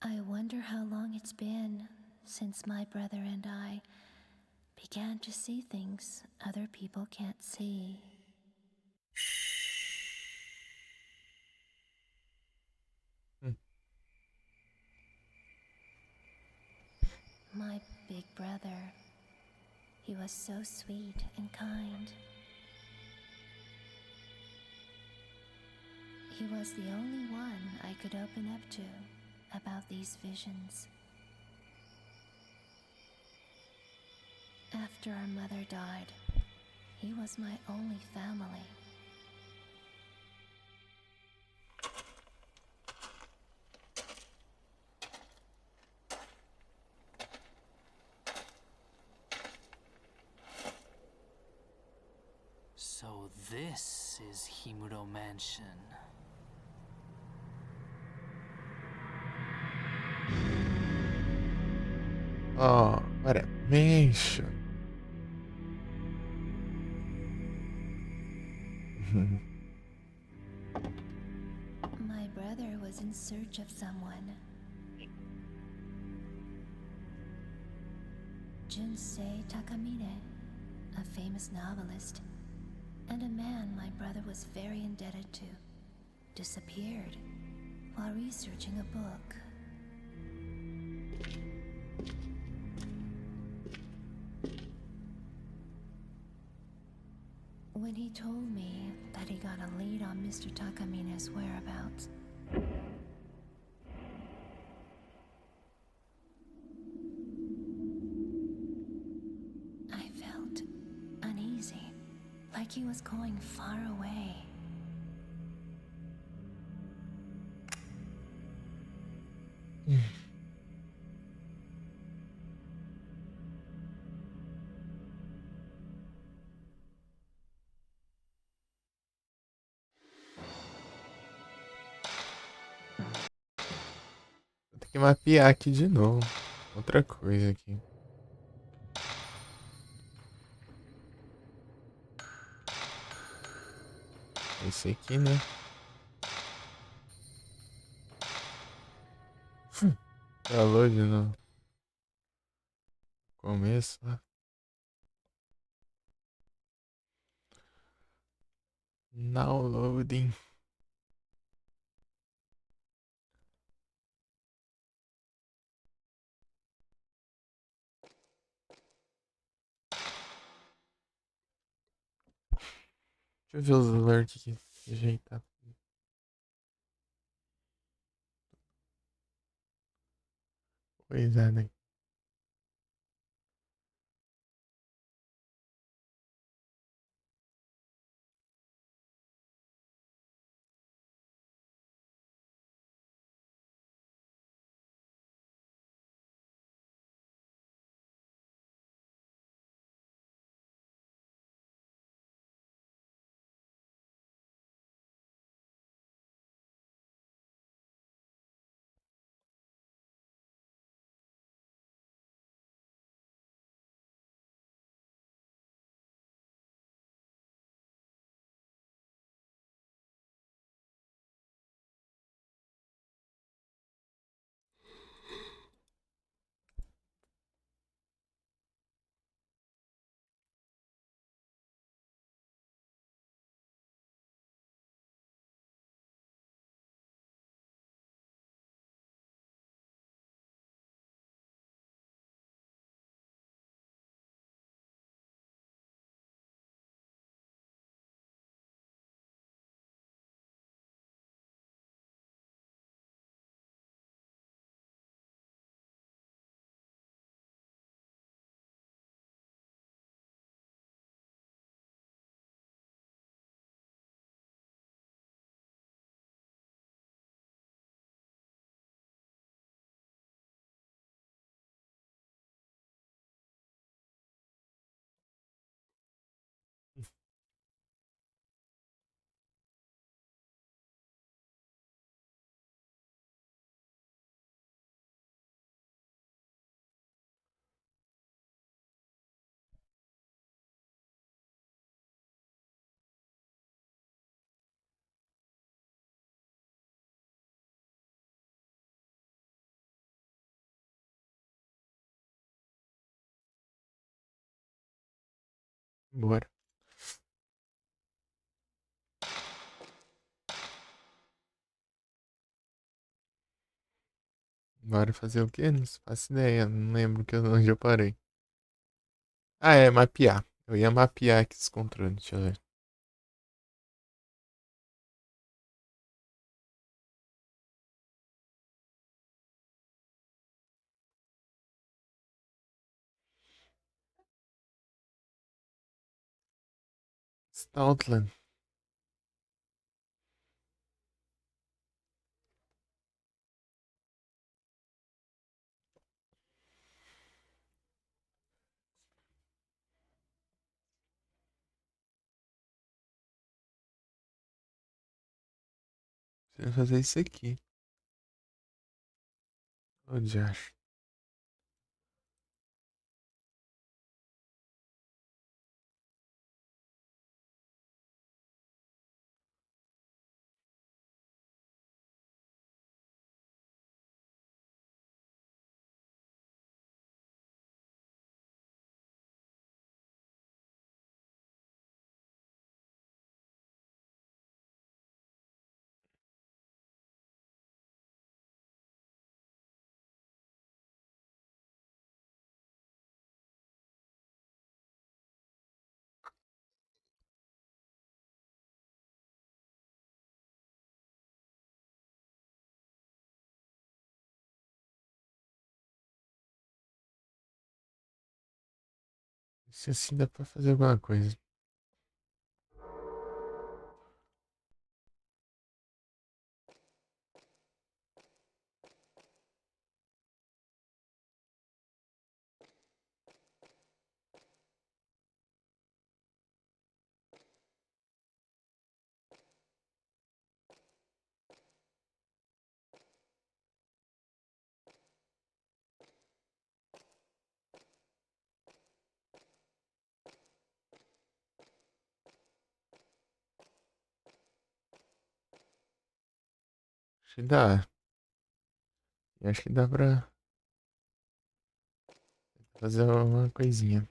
I wonder how long it's been since my brother and I began to see things other people can't see. Hmm. My big brother, he was so sweet and kind. He was the only one I could open up to about these visions. After our mother died, he was my only family. So this is Himuro Mansion. Oh, what a mansion. My brother was in search of someone. Junsei Takamine, a famous novelist, and a man my brother was very indebted to, disappeared while researching a book. When he told me that he got a lead on Mr. Takamine's whereabouts, I felt uneasy, like he was going far away. Vou ter que mapear aqui de novo. Outra coisa aqui. Esse aqui, né? Falou de novo. Começo, ó. Now loading. Deixa eu ver os alerts aqui. Ajeitar. Pois é, né? Bora. Bora fazer o quê? Não faço ideia. Não lembro onde eu parei. Ah, é, mapear. Eu ia mapear aqui os controles. Deixa eu ver. Stoutland. Preciso fazer isso aqui. Onde acho? Se assim dá pra fazer alguma coisa. Acho que dá. Eu acho que dá pra fazer uma coisinha.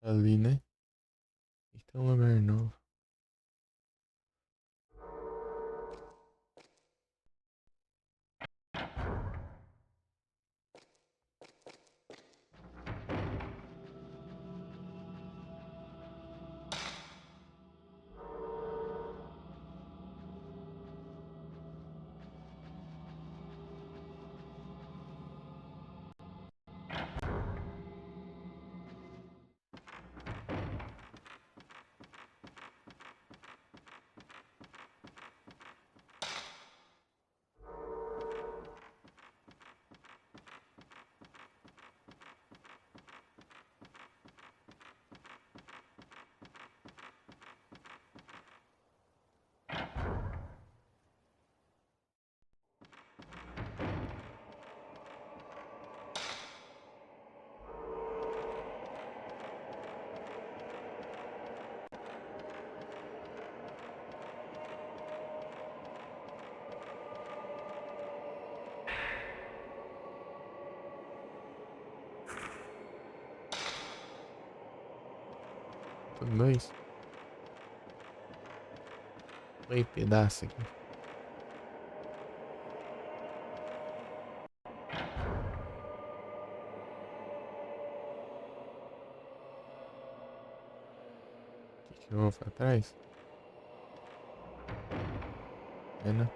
Ali, né? Tem que ter um lugar novo. Tudo dois. Foi pedaço aqui. O que que eu vou pra trás? É, né?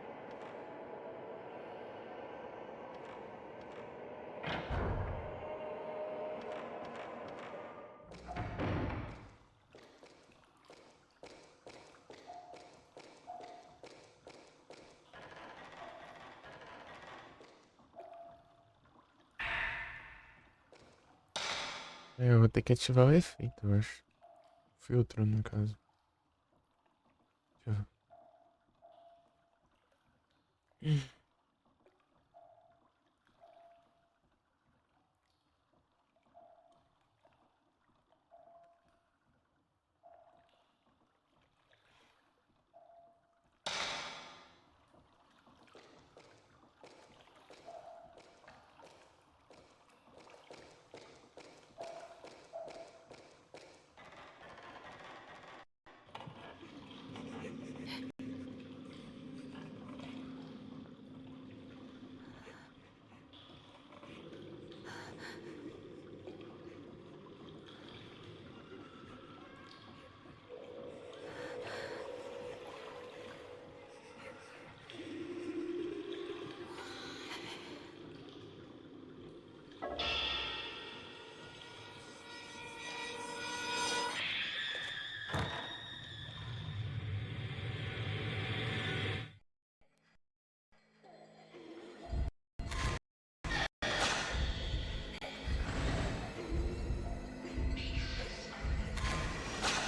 É, eu vou ter que ativar o efeito, eu acho. Filtro, no caso. Deixa eu ver.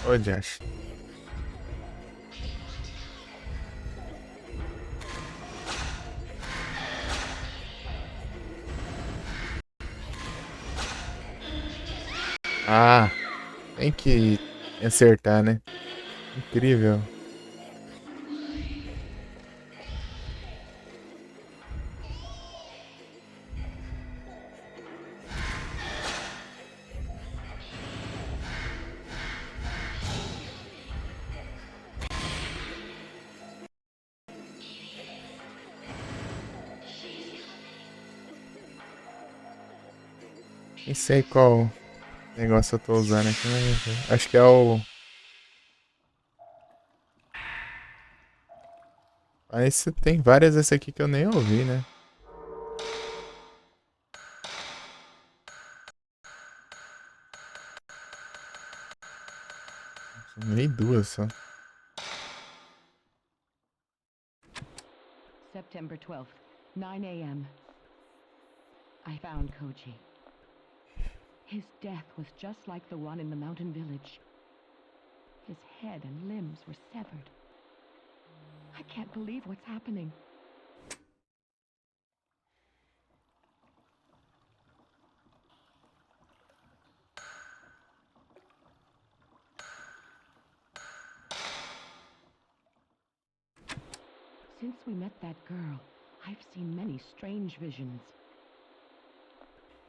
Ô, Josh. Ah, tem que acertar, né? Incrível. Nem sei qual negócio eu tô usando aqui, mas acho que é o. Mas tem várias esse aqui que eu nem ouvi, né? Nem duas só. September 12th, 9 a.m. I found Koji. His death was just like the one in the mountain village. His head and limbs were severed. I can't believe what's happening. Since we met that girl, I've seen many strange visions.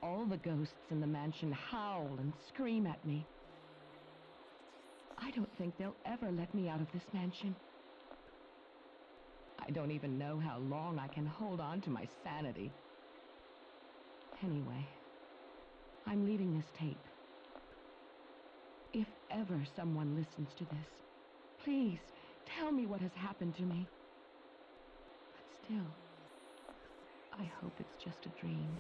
All the ghosts in the mansion howl and scream at me. I don't think they'll ever let me out of this mansion. I don't even know how long I can hold on to my sanity. Anyway, I'm leaving this tape. If ever someone listens to this, please tell me what has happened to me. But still, I hope it's just a dream.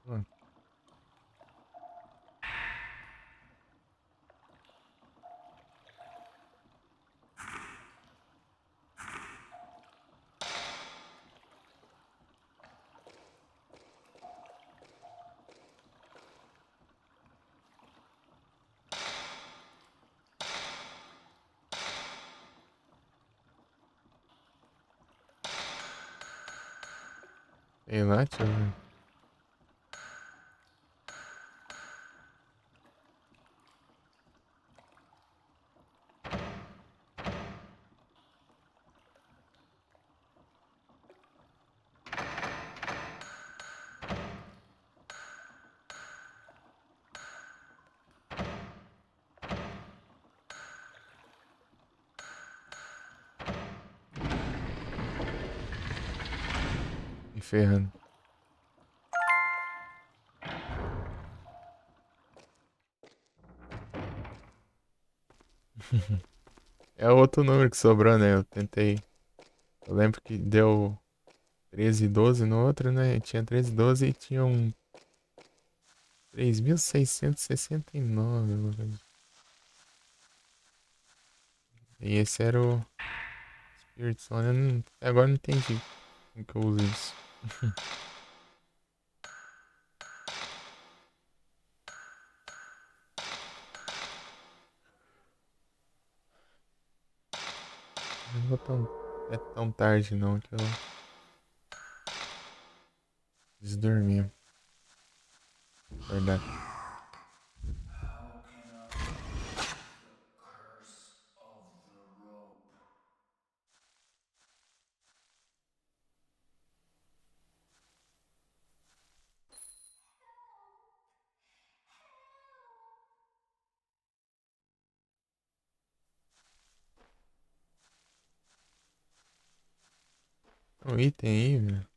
Hum. Sei lá, deixa eu ver. Me ferrando. É outro número que sobrou, né? Eu tentei. Eu lembro que deu 13 e 12 no outro, né? Tinha 13 e 12 e tinha um 3.669. E esse era o Spirit Zone. Até agora eu não entendi como que eu uso isso. Não vou é tão tarde não que eu preciso dormir. Verdade. How can I break the curse of the rope? Um item aí, velho.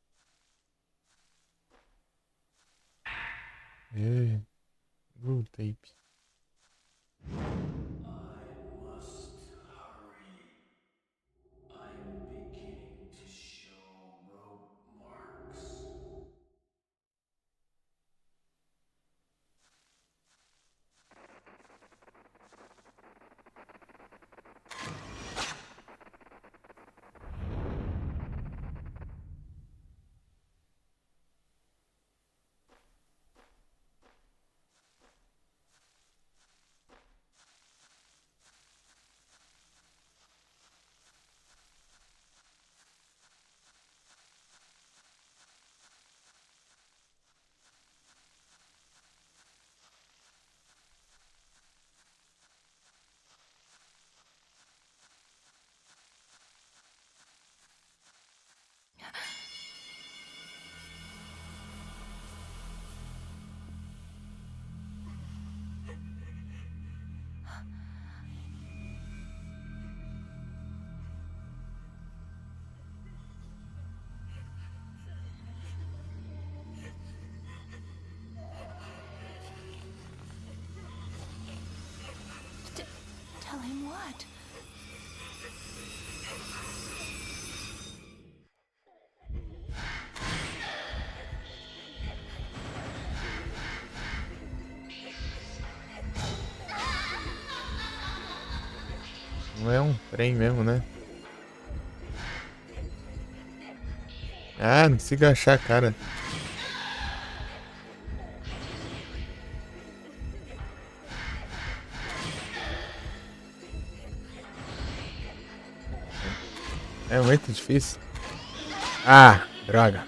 É. Blue tape. I must hurry. I'm beginning to show rope marks. Tell him what? Não é um trem mesmo, né? Ah, não consigo achar a cara. É muito difícil. Ah, droga.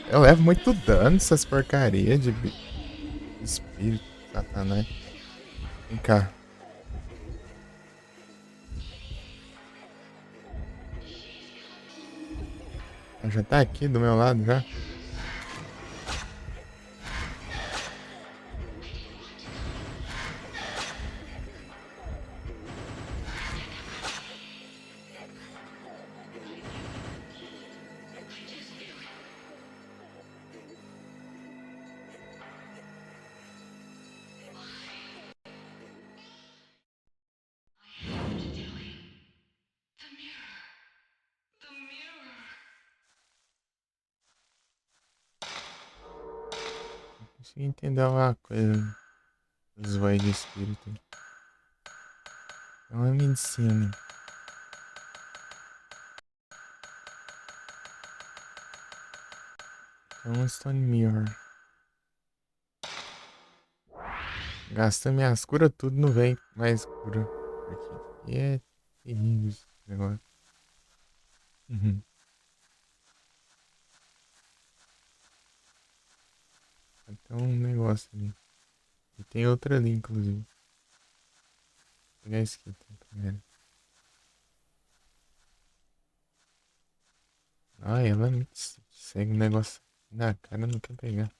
Eu levo muito dano essas porcarias de espírito, satanás. Vem cá. Ela já tá aqui do meu lado já. Consegui entender uma coisa dos voids de espírito. É uma medicina. É um Stone Mirror. Gastando minhas curas tudo, não vem mais cura. Porque é terrível esse negócio. Uhum. Tem um negócio ali. E tem outra ali, inclusive. Vou pegar esse aqui então, primeiro. Ah, ela me segue um negócio na cara, não quer pegar.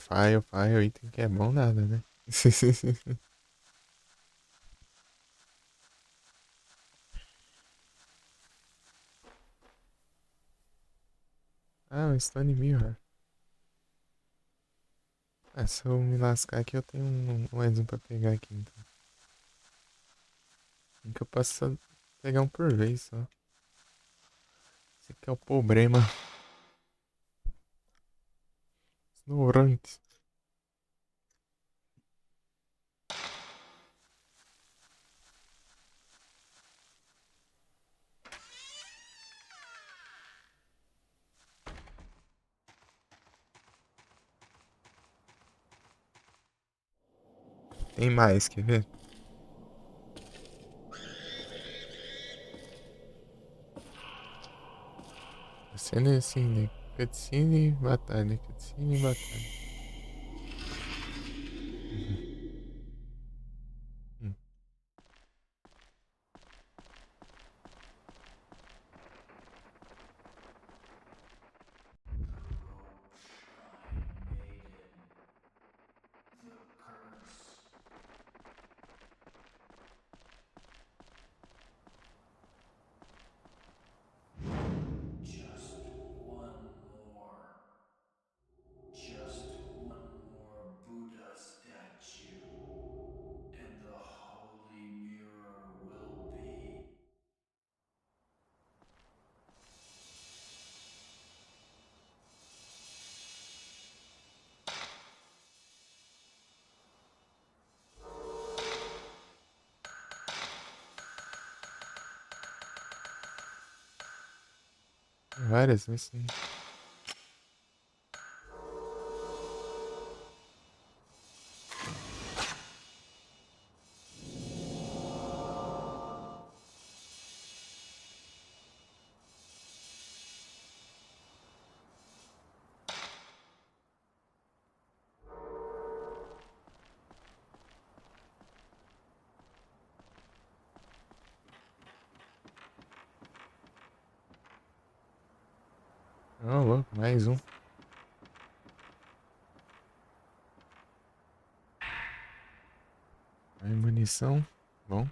File, item que é bom nada, né? Ah, um Stone Mirror. Ah, se eu me lascar aqui, eu tenho mais um pra pegar aqui, então. Tem que eu posso só pegar um por vez, só. Esse aqui é o problema. Ignorante. Tem mais, quer ver? cena assim, né? Cutscene, batalha, cutscene, batalha. Uhum. Hum. The curse. Just one more. Just one more Buddha statue. And the holy mirror will be. Várias, assim. Oh, louco, mais um. Mais munição. Bom.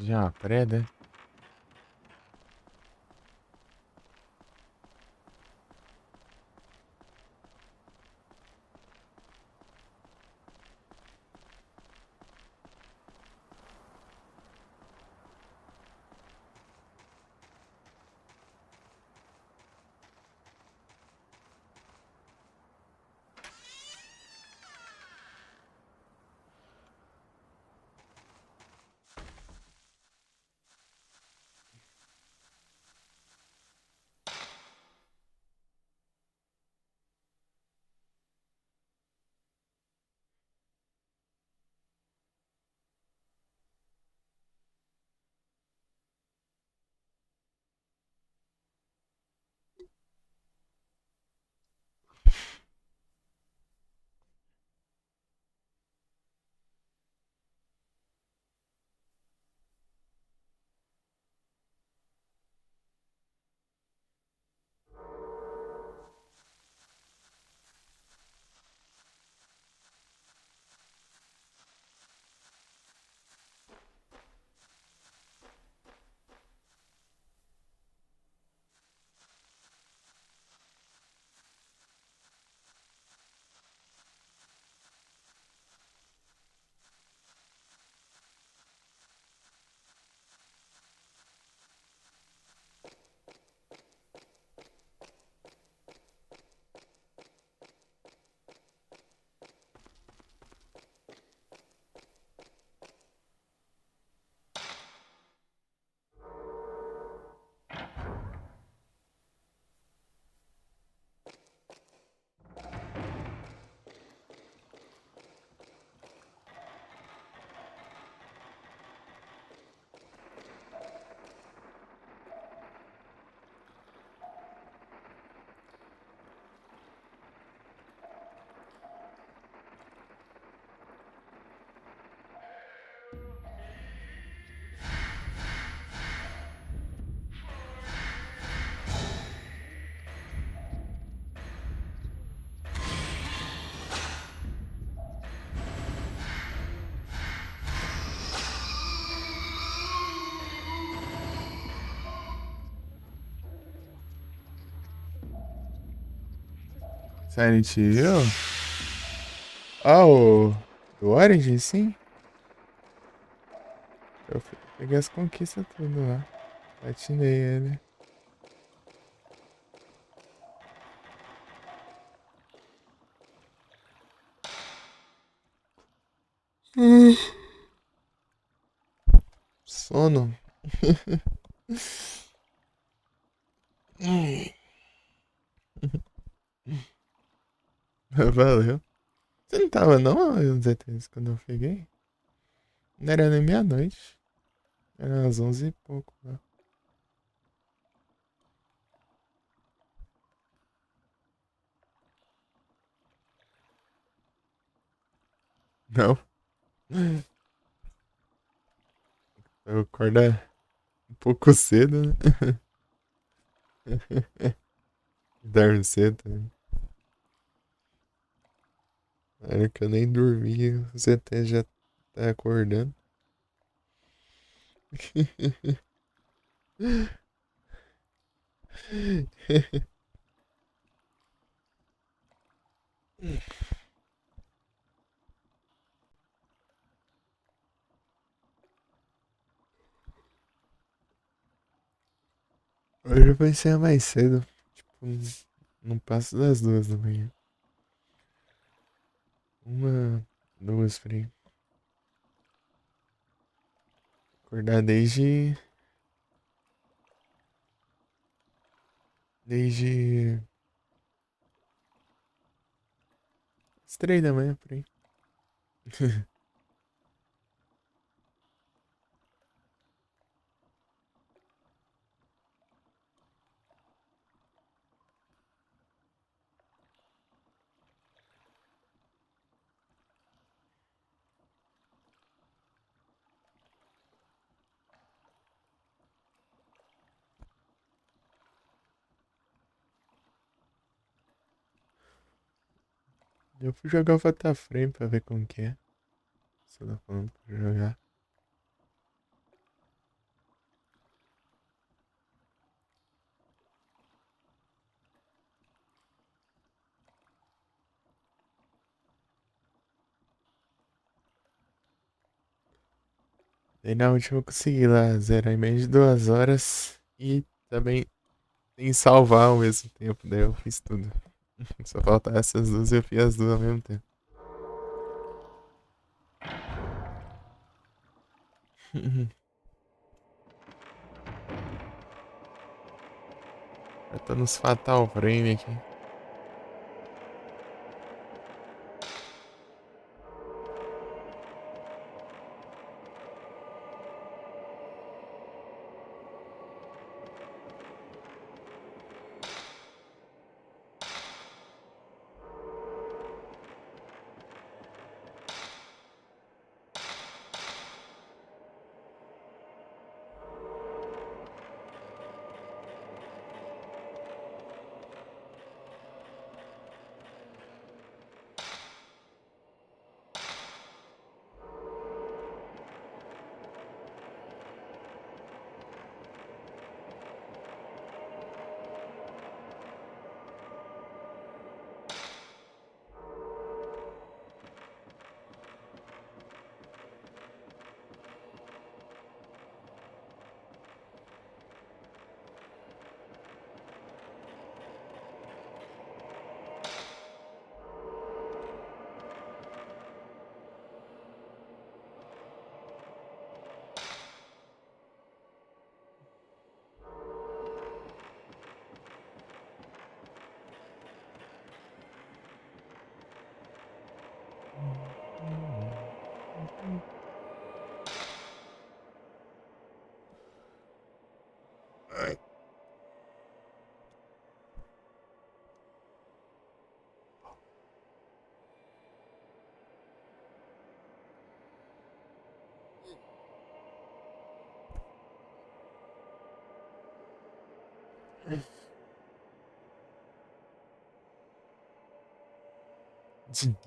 Já pré, né? Silent Hill? Ah, o Origin, sim. Eu peguei as conquistas tudo lá. Platinei ele. Hum. Sono. Valeu. Você não tava não, ZTS, quando eu peguei? Não era nem meia-noite. Era às 11 e pouco lá. Não. Eu acordo um pouco cedo, né? Dorme cedo também. Na hora que eu nem dormi, o ZT já tá acordando. Hoje eu vou encerrar mais cedo. Tipo, não passo das 2 da manhã. Uma, duas por aí. Acordar desde as 3 da manhã por aí. Eu fui jogar o Fatal Frame pra ver como que é. Você tá falando pra jogar. Daí na última eu consegui lá zerar em menos de 2 horas. E também em salvar ao mesmo tempo. Daí eu fiz tudo. Só faltavam essas duas e eu fiz as duas ao mesmo tempo. Eu tô nos Fatal Frame aqui. Ai.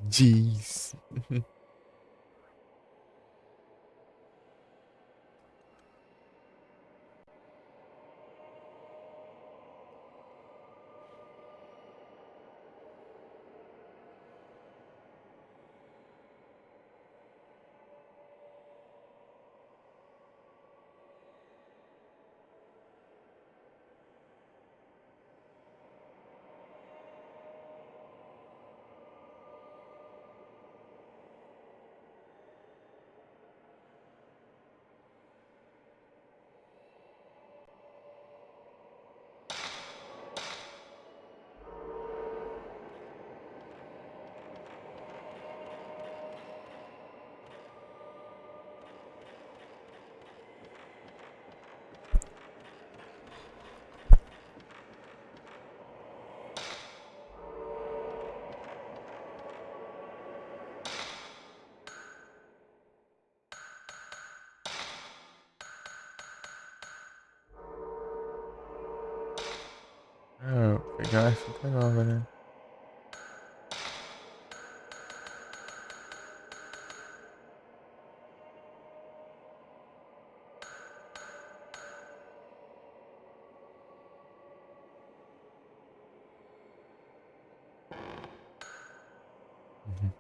Diz. Ah, vou pegar a fita nova, né? Uhum.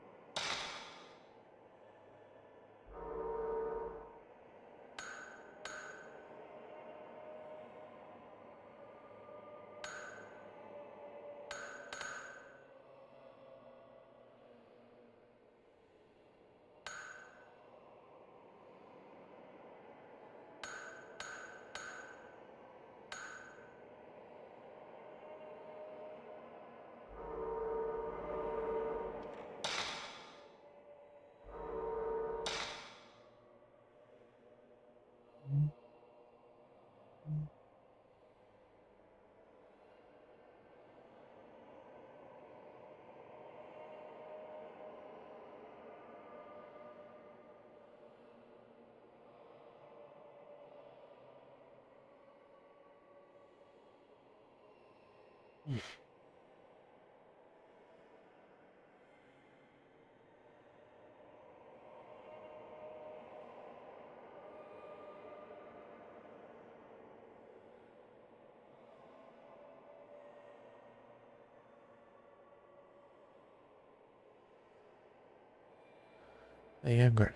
Aí agora.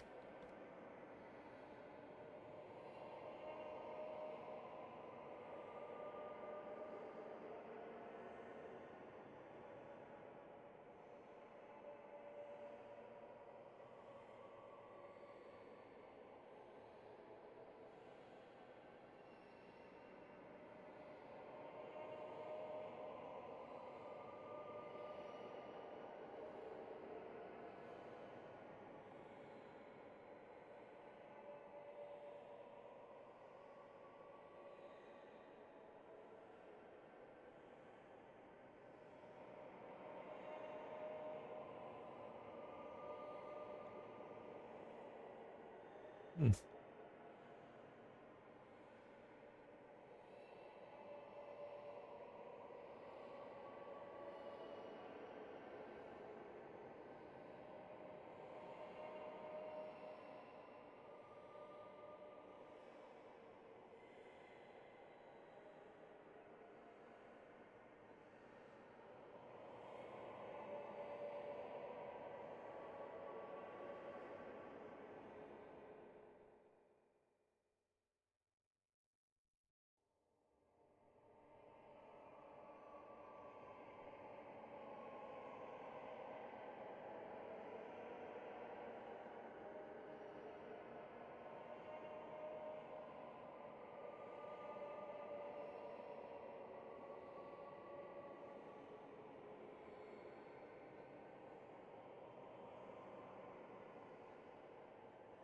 Hum.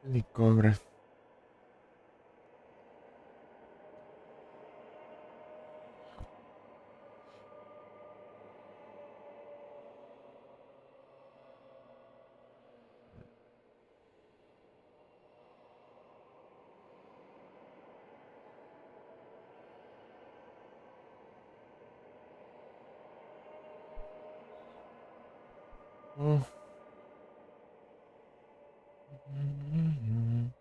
Ele cobra. Hum. Uhum.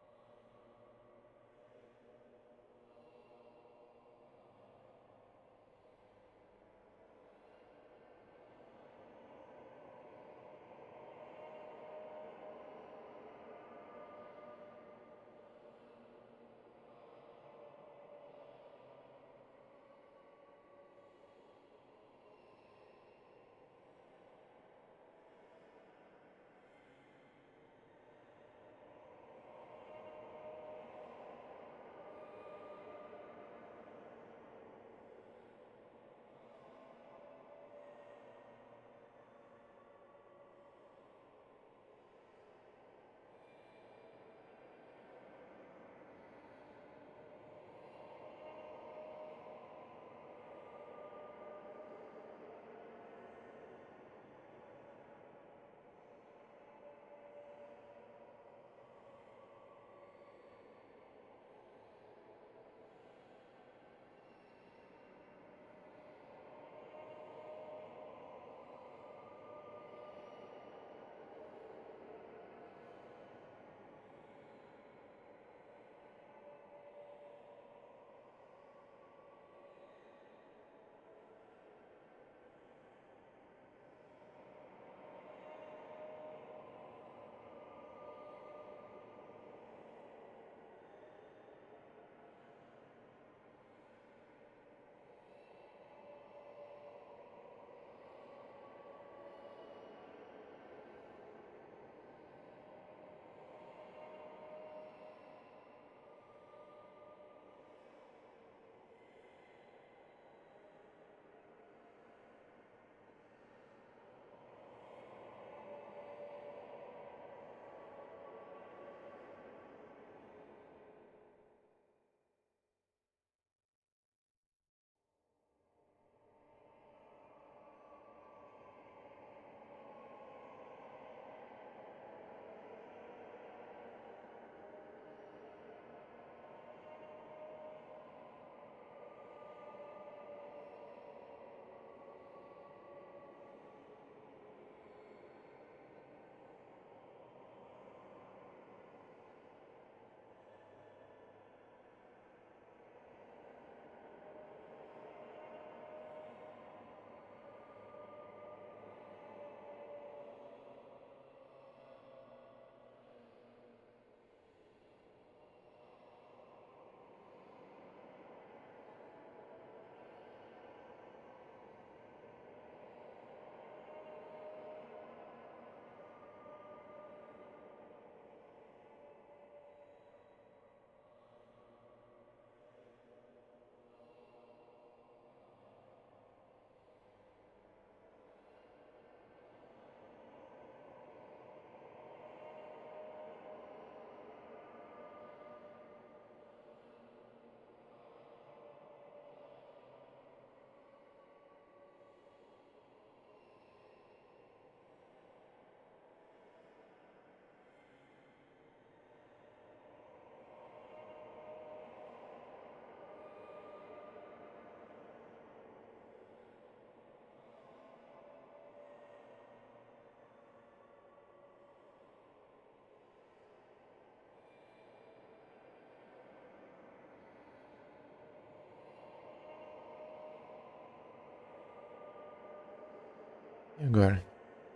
E agora?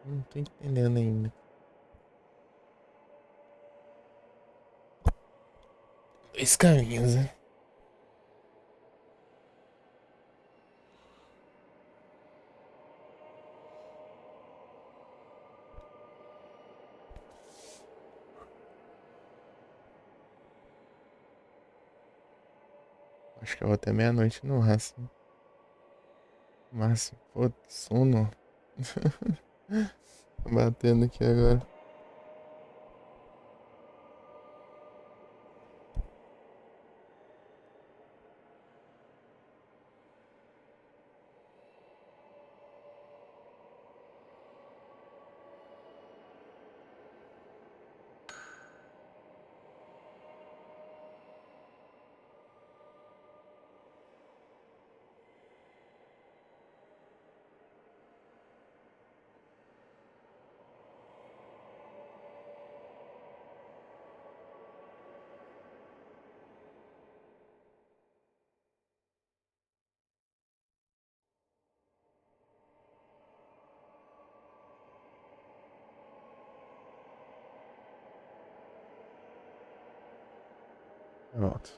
Não tô entendendo ainda. Dois caminhos, né? Acho que eu vou até meia-noite no máximo. Máximo. Pô, sono. Tô batendo aqui agora. Pronto.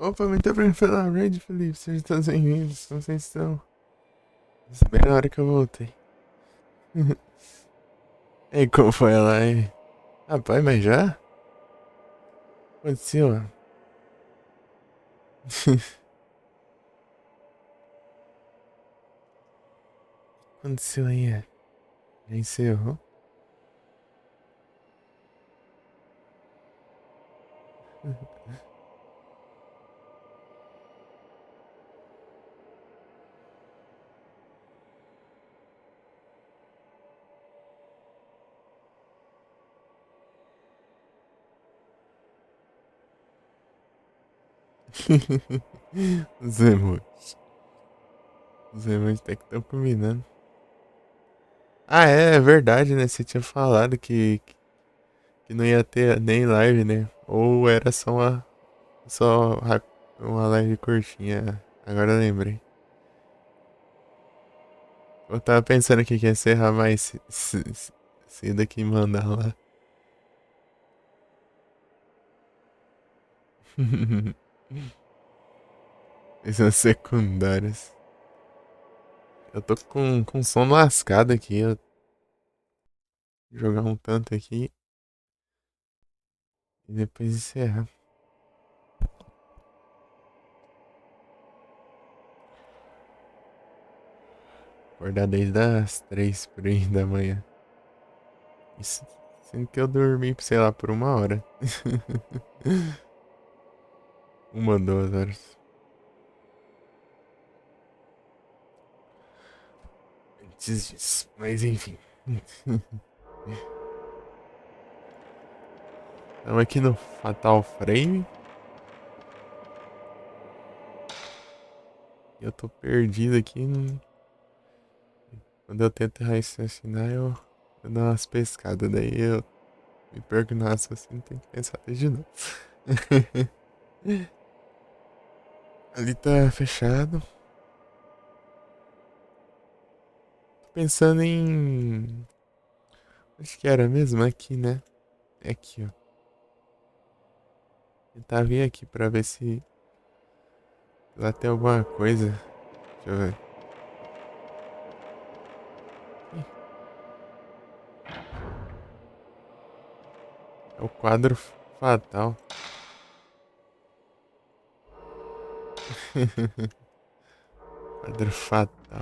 Opa, muito obrigado pela raid, Felipe. Sejam todos bem-vindos. Como vocês estão? Bem na hora que eu voltei. E aí, como foi lá, hein? Rapaz, mas já? O que aconteceu, mano? O que aconteceu aí? Já encerrou? Os emojis. Os emojis até que estão combinando. Ah, é verdade, né? Você tinha falado que não ia ter nem live, né? Ou era uma live curtinha. Agora eu lembrei. Eu tava pensando aqui que ia encerrar mais se daqui mandar lá. Missões secundárias. Eu tô com sono lascado aqui. Eu vou jogar um tanto aqui e depois encerrar. Acordar desde as 3 por aí da manhã. Isso sendo que eu dormi, sei lá, por 1 hora. 1, 2 horas. Antes disso. Mas enfim. Estamos aqui no Fatal Frame. Eu tô perdido aqui. Quando eu tento raciocinar, eu dou umas pescadas. Daí eu me perco no raciocínio, tenho que pensar desde novo. Ali tá fechado. Tô pensando em. Acho que era mesmo aqui, né? É aqui, ó. Tentar vir aqui pra ver se lá tem alguma coisa. Deixa eu ver. Ih, é o quadro fatal. Quadro fatal.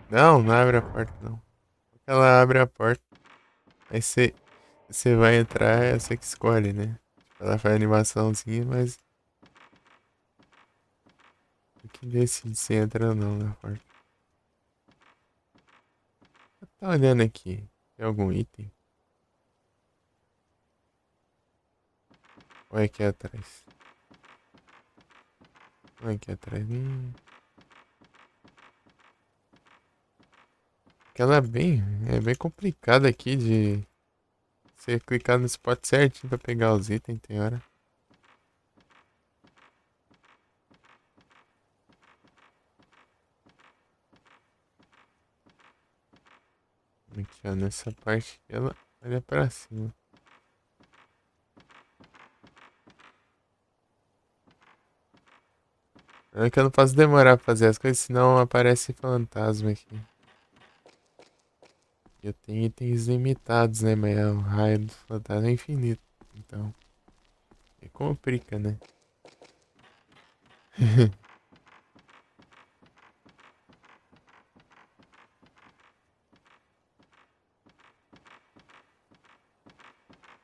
Não, não abre a porta, não. Ela abre a porta. Aí você vai entrar, é você que escolhe, né? Ela faz animaçãozinha, mas o que decide se entra ou não na porta. Tá olhando aqui. Tem algum item? Ou é aqui atrás? Ou é aqui atrás? Aquela é bem complicada aqui de você clicar no spot certinho pra pegar os itens, tem hora. Aqui, ó, nessa parte ela olha pra cima. É que eu não posso demorar pra fazer as coisas, senão aparece fantasma aqui. Eu tenho itens limitados, né? Mas o raio do fantasma é infinito. Então, é complica, né?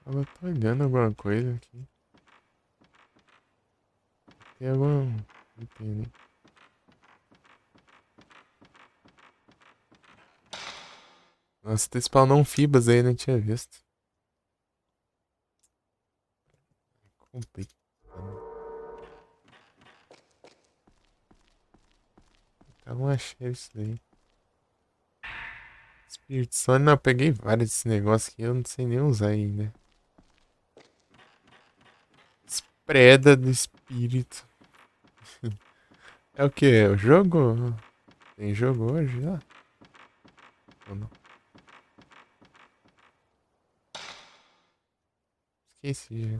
Eu tô olhando alguma coisa aqui. Tem algum. Não tem, né? Nossa, tem spawnou um Fibas aí, não tinha visto. Complicado. Então achei isso daí. Spirit Sonic, não, eu peguei vários desse negócio aqui, eu não sei nem usar ainda. Espreda do espírito. É o que? É o jogo? Tem jogo hoje já? Ou não? Esqueci já.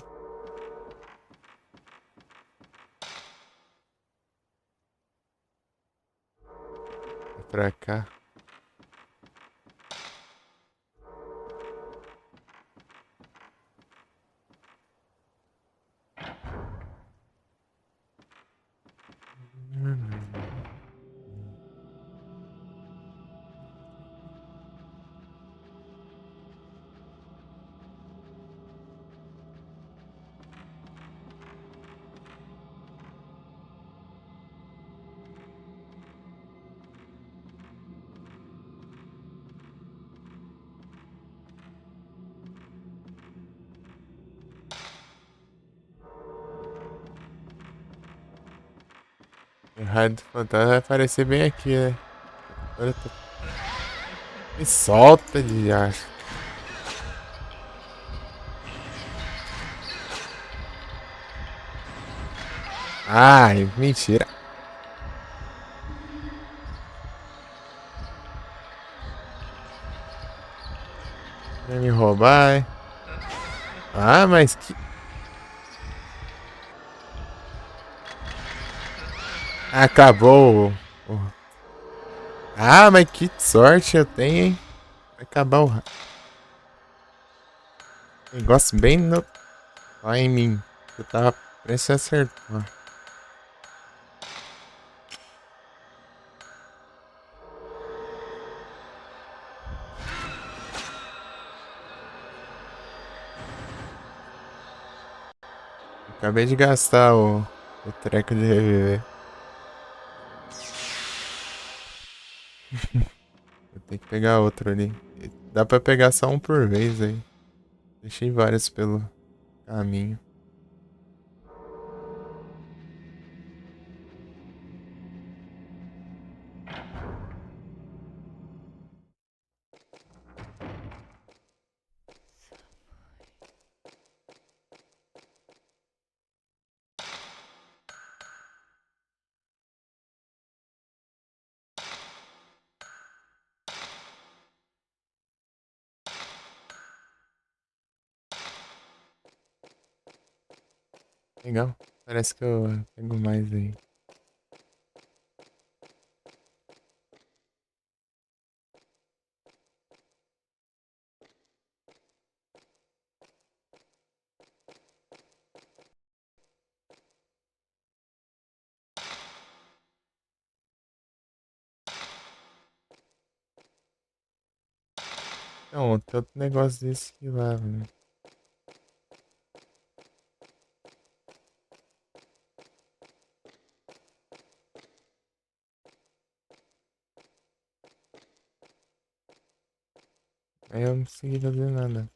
pra cá. O raio do fantasma vai aparecer bem aqui, né? Agora eu tô... Me solta de ar. Ai, mentira. Vai me roubar, é? Ah, mas que... Acabou. Ah, mas que sorte eu tenho, hein? Vai acabar o negócio bem no... Lá em mim. Eu tava prestes a acertar. Acabei de gastar o treco de reviver. Vou ter que pegar outro ali. Dá pra pegar só um por vez aí. Deixei vários pelo caminho. Legal. Parece que eu pego mais aí. Não, tem outro negócio desse aqui lá, velho. Aí eu não consegui fazer nada.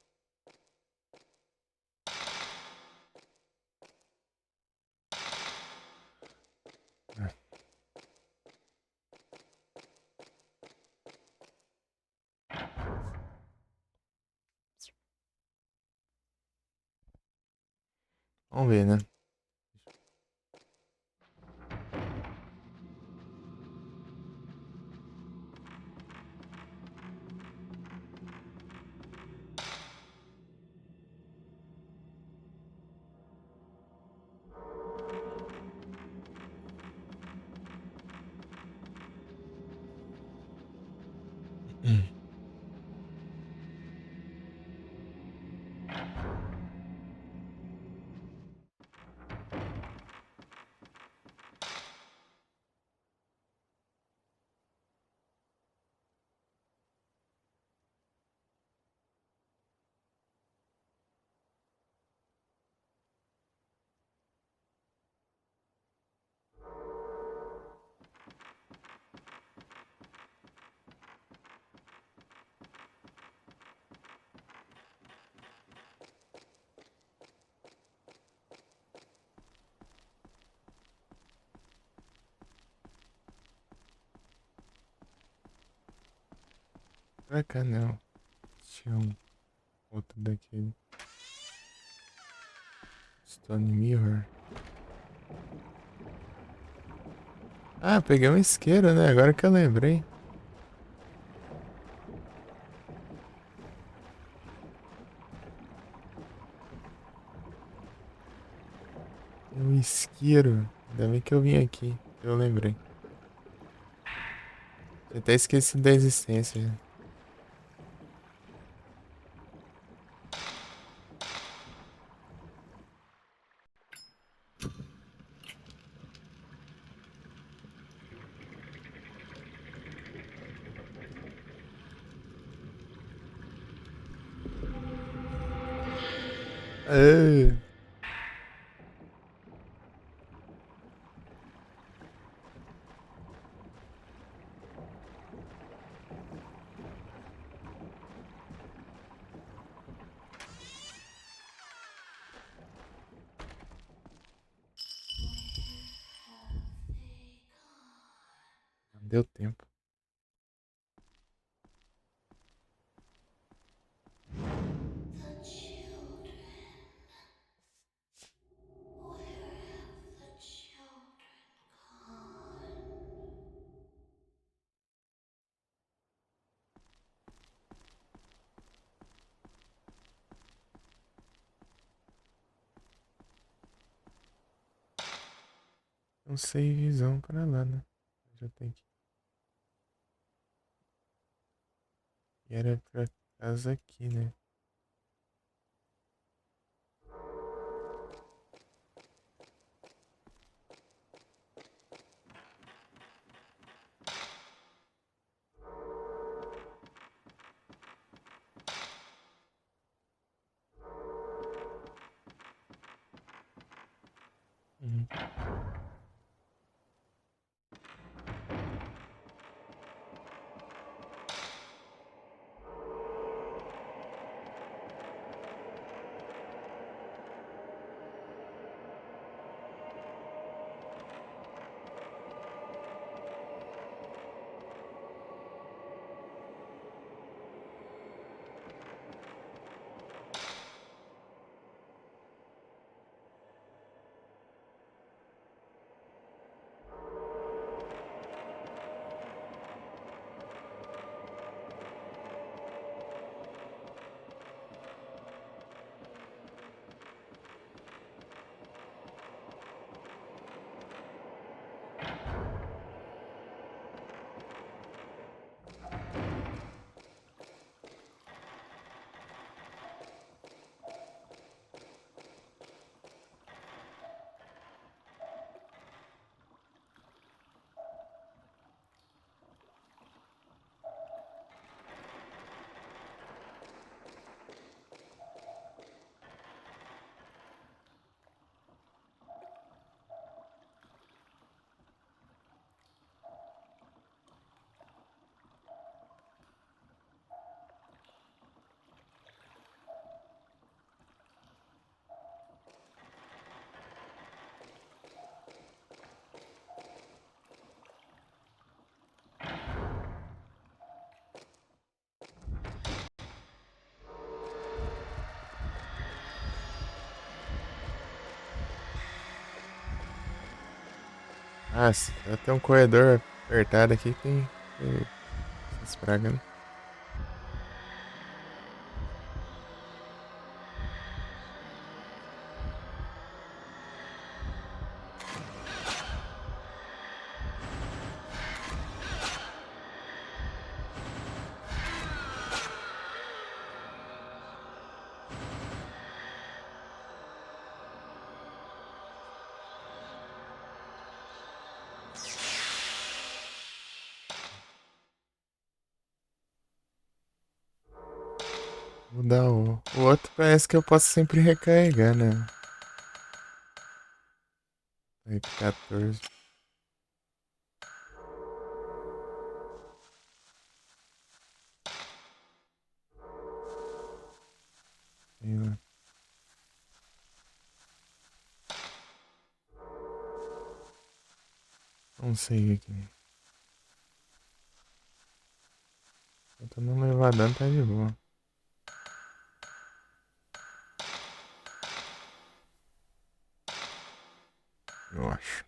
Vamos ver, né? Pra cá não. Tinha um outro daquele. Stone Mirror. Ah, peguei um isqueiro, né? Agora que eu lembrei. Um isqueiro. Ainda bem que eu vim aqui. Eu lembrei. Eu até esqueci da existência. Ah, não deu tempo. The children. Where have the children gone? Não sei visão pra lá, né? Já tem que. E era pra casa aqui, né? Uhum. Ah, tem um corredor apertado aqui que tem essas pragas, né? Mudar o outro parece que eu posso sempre recarregar, né? Aí, 14. Sei lá. Não sei aqui. Eu não levar dano, tá de boa. Eu acho.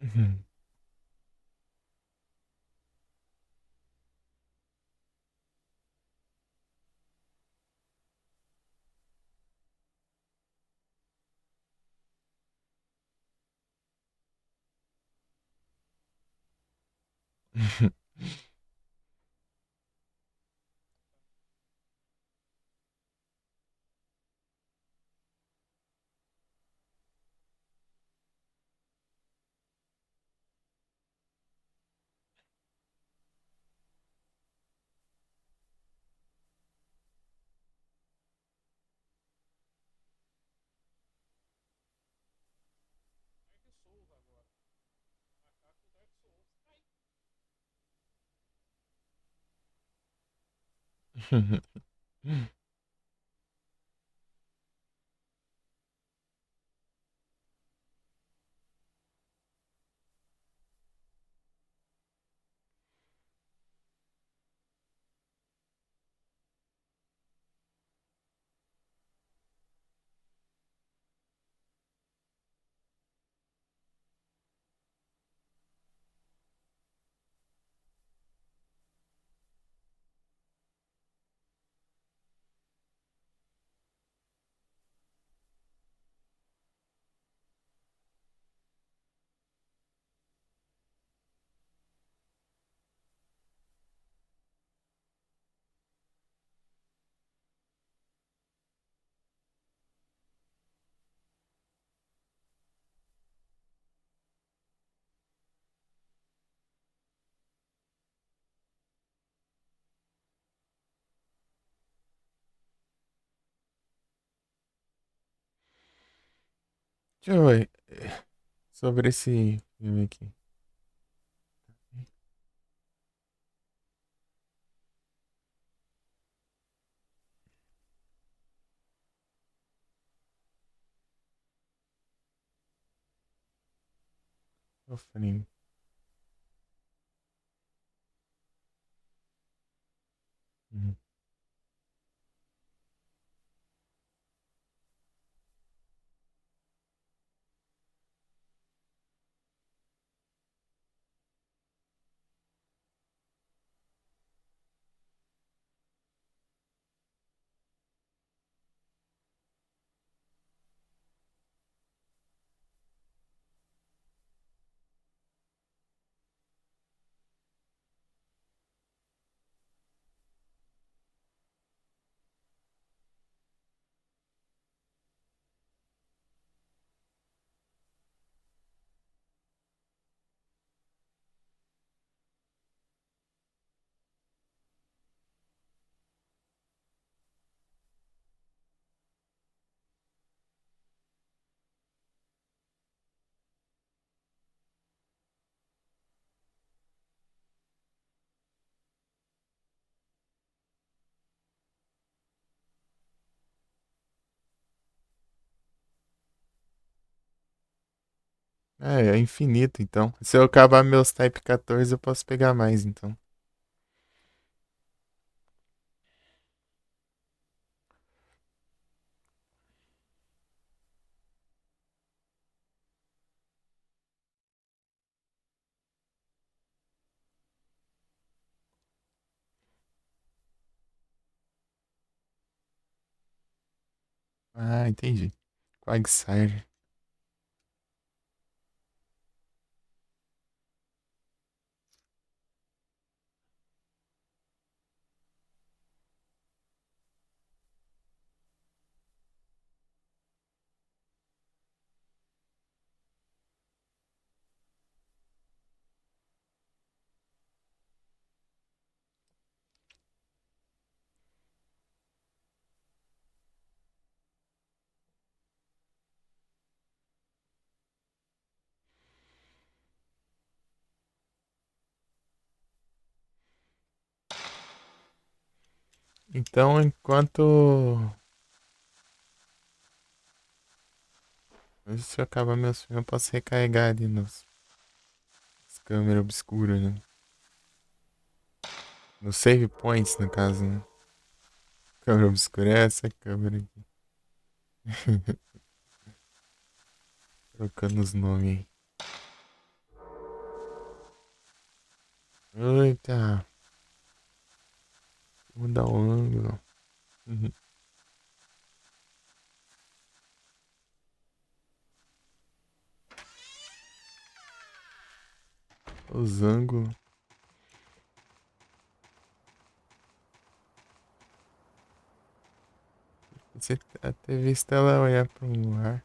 Uhum. Deixa eu ver sobre esse filme aqui. O frame. Uhum. É infinito, então. Se eu acabar meus Type 14, eu posso pegar mais, então. Ah, entendi. Quagsire. Então, se eu acabar meus filmes, eu posso recarregar ali nas câmeras obscuras, né? Nos save points, no caso, né? Câmera obscura é essa câmera aqui. Trocando os nomes aí. Eita. Vou mudar o ângulo. Uhum. Os ângulos. Você até visto ela olhar para um lugar.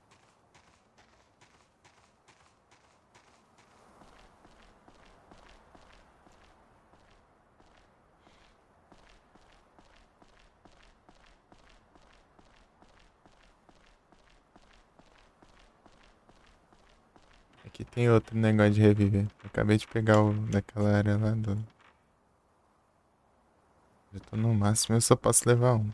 Aqui tem outro negócio de reviver. Eu acabei de pegar o daquela área lá do. Já tô no máximo, eu só posso levar um.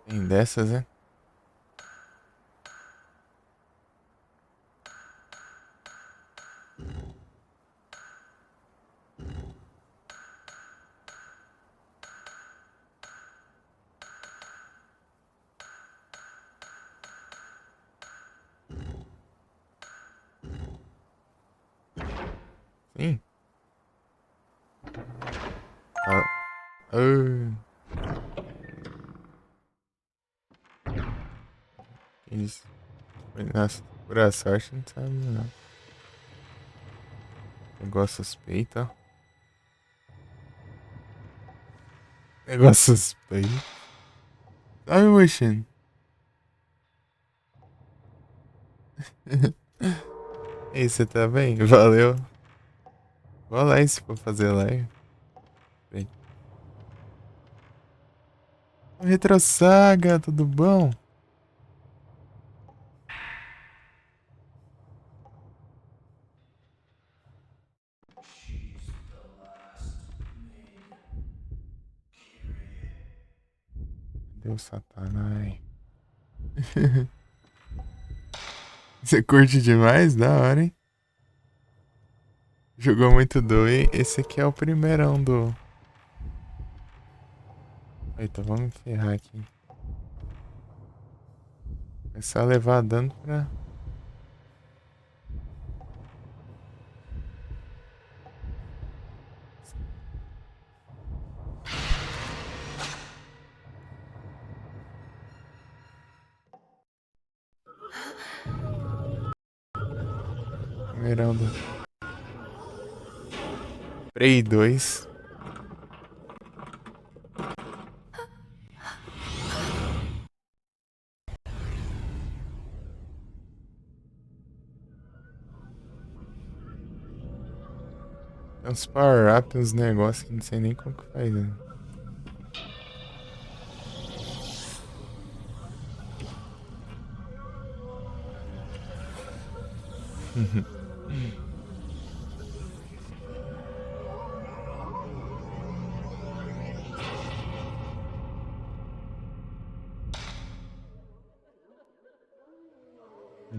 Tem dessas, né? Sim. Ah. Isso. Foi na pura sorte, não sabe não. Negócio suspeito, ó. Negócio suspeito. Sabe, mochando? E aí, você tá bem? Valeu. Vou lá se for fazer live. Bem. Retro Saga, tudo bom? She's the last maiden. Kyrie. Deus Satanás. Você curte demais? Da hora, hein? Jogou muito doido. Esse aqui é o primeirão do. Eita, vamos ferrar aqui. Começar a levar dano pra. Primeirão do. Prey 2. Tem uns power-up, uns negócios que não sei nem como que faz, né?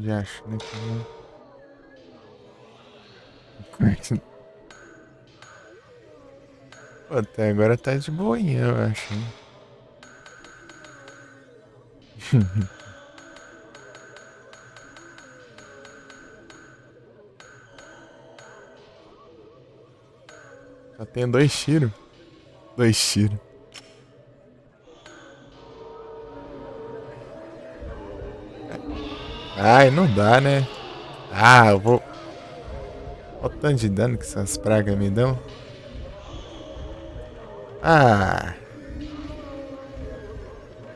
Já acho, né? Que não. Pô, até agora tá de boinha, eu acho. Hein? Só tem 2 tiros. 2 tiros. Ai, não dá, né? Ah, eu vou. Olha o tanto de dano que essas pragas me dão. Ah!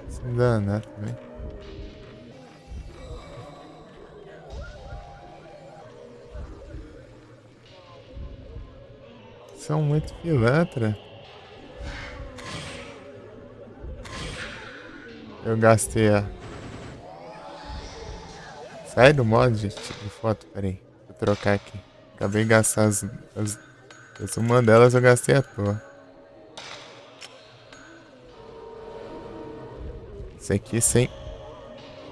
Se me dá nada também. São muito pilantra. Eu gastei a. Sai do modo de foto, peraí. Vou trocar aqui. Acabei de gastar uma delas eu gastei à toa. Isso aqui sem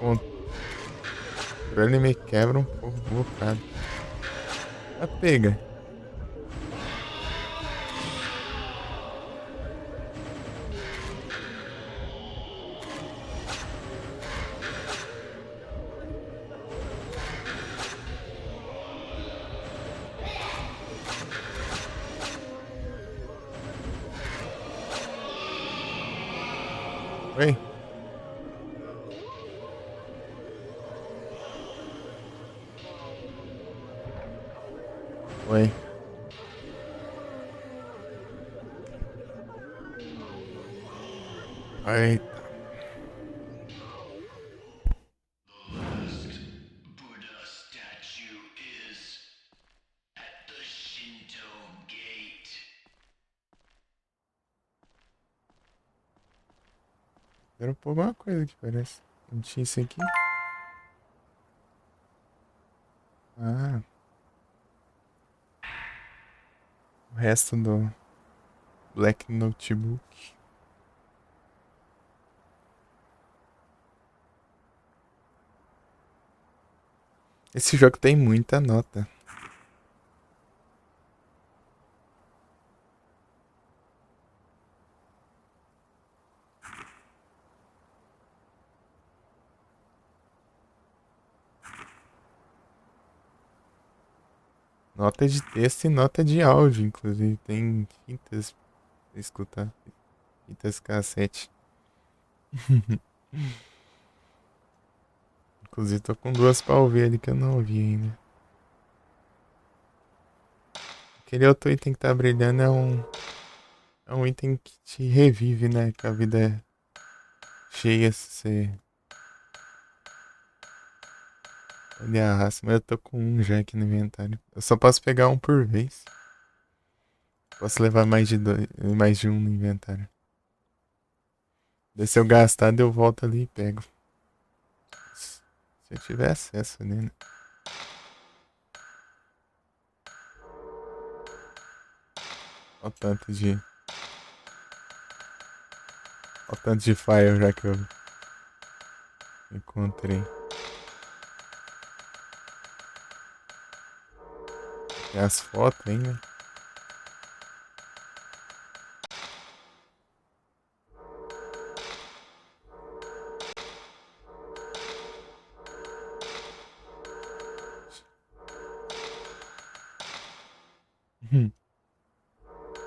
controle me quebra um pouco bocado. Ah, pega. Oi. Oi. Eita. The last Buddha statue is at the Shinto gate. Era por alguma coisa que parece. Não tinha isso aqui? Ah. O resto do Black Notebook. Esse jogo tem muita nota. Nota de texto e nota de áudio, inclusive. Tem fitas pra escutar. Fitas cassete. Inclusive tô com duas pra ouvir ali que eu não ouvi ainda. Aquele outro item que tá brilhando é um item que te revive, né? Com a vida cheia, se você olhar a raça. Mas eu tô com um já aqui no inventário. Eu só posso pegar um por vez. Posso levar mais de um no inventário. Daí se eu gastar, eu volto ali e pego. Se eu tiver acesso ali, né? Olha o tanto de. Olha o tanto de fire já que eu encontrei. Tem as fotos ainda. Hum.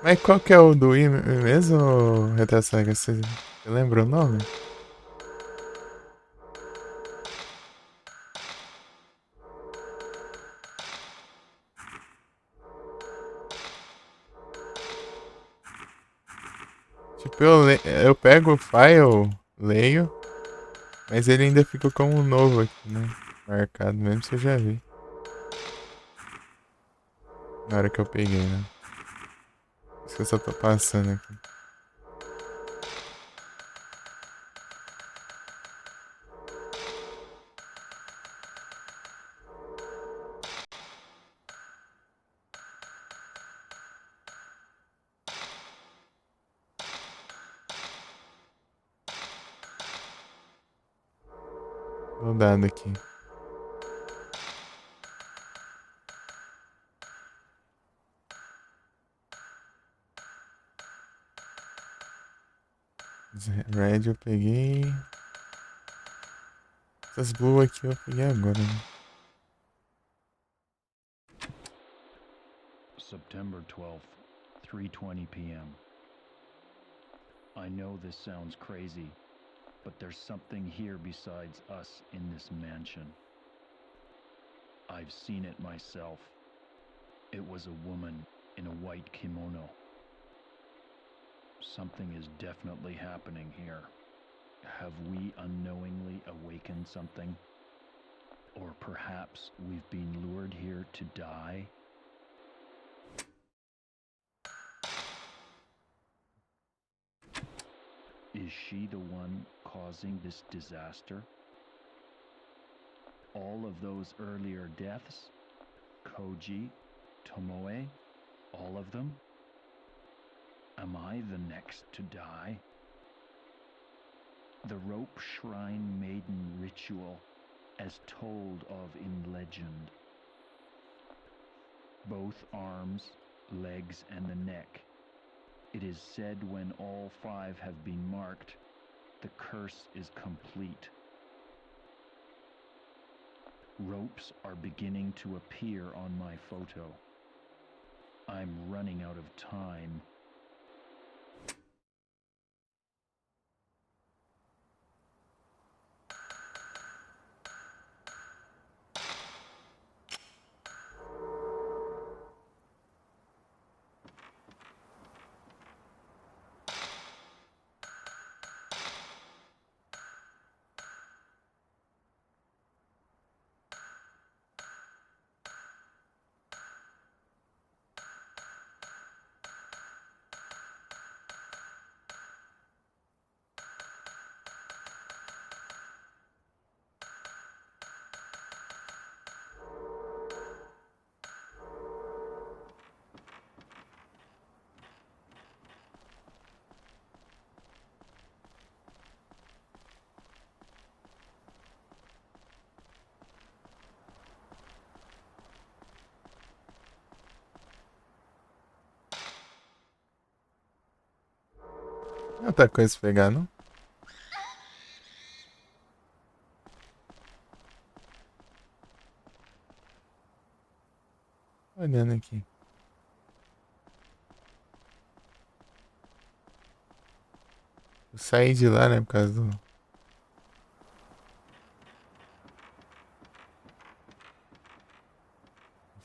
Mas qual que é o do I mesmo, Retassaga? Você lembra o nome? Tipo, eu pego o file, leio, mas ele ainda fica como novo aqui, né? Marcado mesmo, você já viu. Na hora que eu peguei, né? Isso que eu só tô passando aqui. Vou dado aqui. Red eu peguei. Essas blue aqui eu peguei agora, né? September 12th, 3:20 p.m. I know this sounds crazy, but there's something here besides us in this mansion. I've seen it myself. It was a woman in a white kimono. Something is definitely happening here. Have we unknowingly awakened something? Or perhaps we've been lured here to die? Is she the one causing this disaster? All of those earlier deaths? Koji, Tomoe, all of them? Am I the next to die? The Rope Shrine Maiden ritual, as told of in legend. both arms, legs, and the neck. It is said when all 5 have been marked, the curse is complete. Ropes are beginning to appear on my photo. I'm running out of time. Outra coisa pra pegar, não? Olhando aqui. Eu saí de lá, né, por causa do...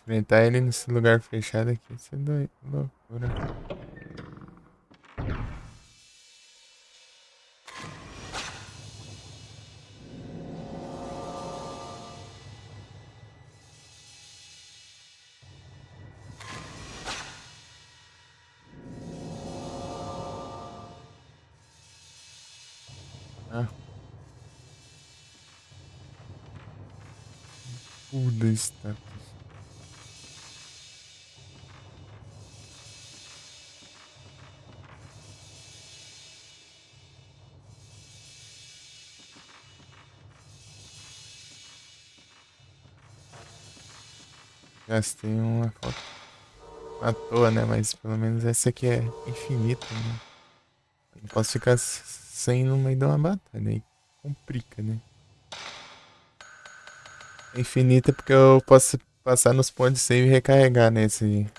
Enfrentar ele nesse lugar fechado aqui, isso é loucura. Ah. Puda estátua. Gastei uma foto à toa, né? Mas pelo menos essa aqui é infinita, né? Não posso ficar sem no meio de uma batalha. Aí complica, né? É infinita porque eu posso passar nos pontos de save e recarregar nesse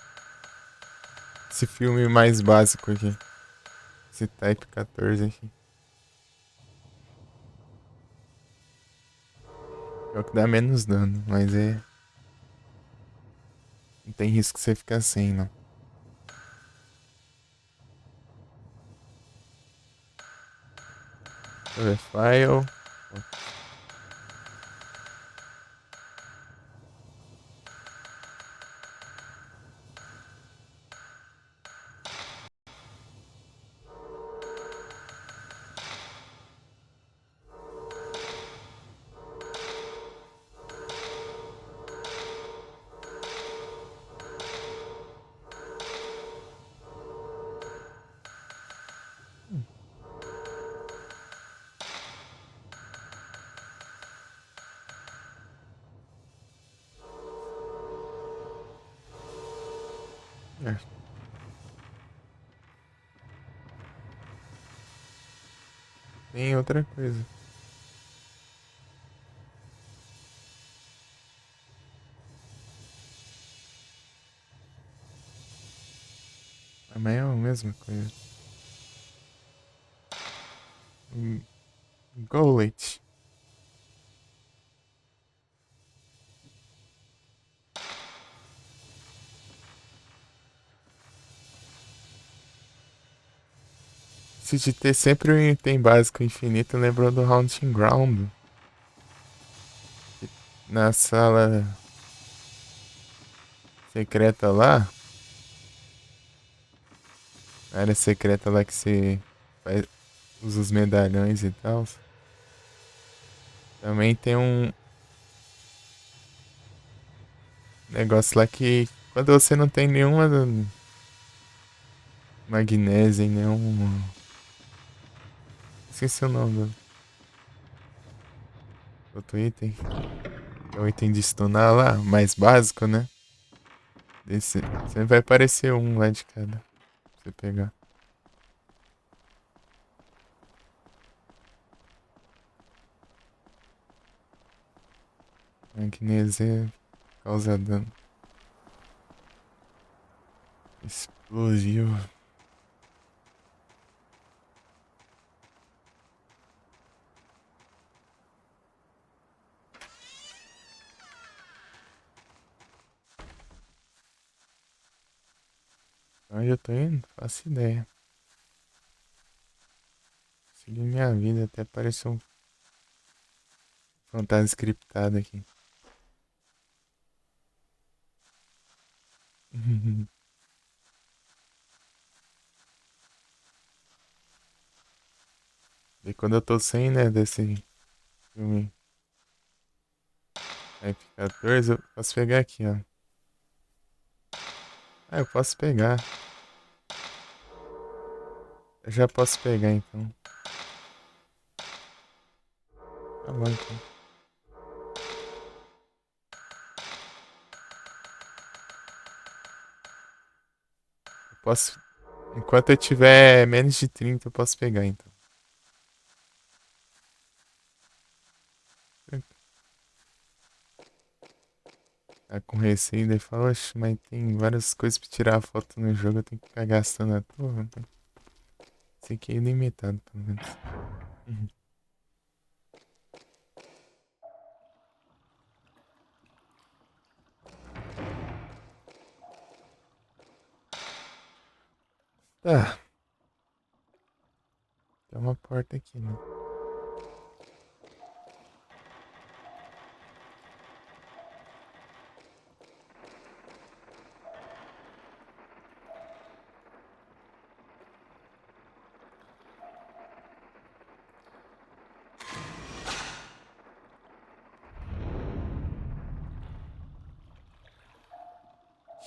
esse filme mais básico aqui. Esse Type 14 aqui. É o que dá menos dano, mas é... Não tem risco de você ficar sem, não. Deixa eu ver, file. É. Tem outra coisa. Mas é a mesma coisa. Gollet. Se de ter sempre um item básico infinito, lembrou do Haunting Ground. Na sala secreta lá. A área secreta lá que você usa os medalhões e tal. Também tem um negócio lá que quando você não tem nenhuma magnésia e nenhum... Esqueci o nome do outro item. É o item de stunar lá, mais básico, né? Desse, sempre vai aparecer um lá de cada. Pra você pegar. Magnesia causa dano. Explosivo. Onde eu tô indo? Faço ideia. Segui minha vida até aparecer um fantasma scriptado aqui. E quando eu tô sem, né, desse filme F14, eu posso pegar aqui, ó. Ah, eu posso pegar. Eu já posso pegar, então. Tá bom, então. Eu posso... Enquanto eu tiver menos de 30, eu posso pegar, então. Tá com receio, daí fala, oxe, mas tem várias coisas pra tirar foto no jogo, eu tenho que ficar gastando à toa. Né? Esse aqui é ilimitado, pelo menos. Uhum. Tá, tem uma porta aqui, né?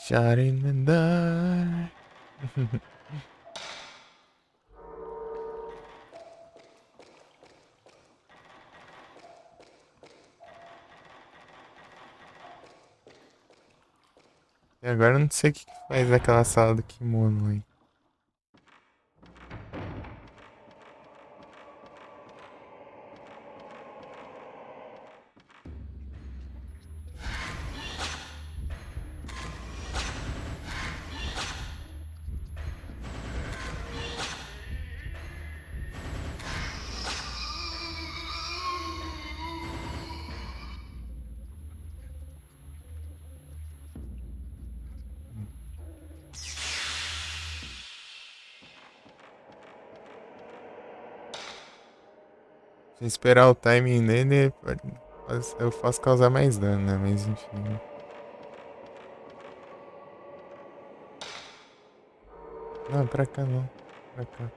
Shot in the dark. E agora eu não sei o que faz naquela sala do kimono aí. Se eu esperar o timing nele, eu posso causar mais dano, né? Mas enfim. Né? Não, pra cá não. Pra cá.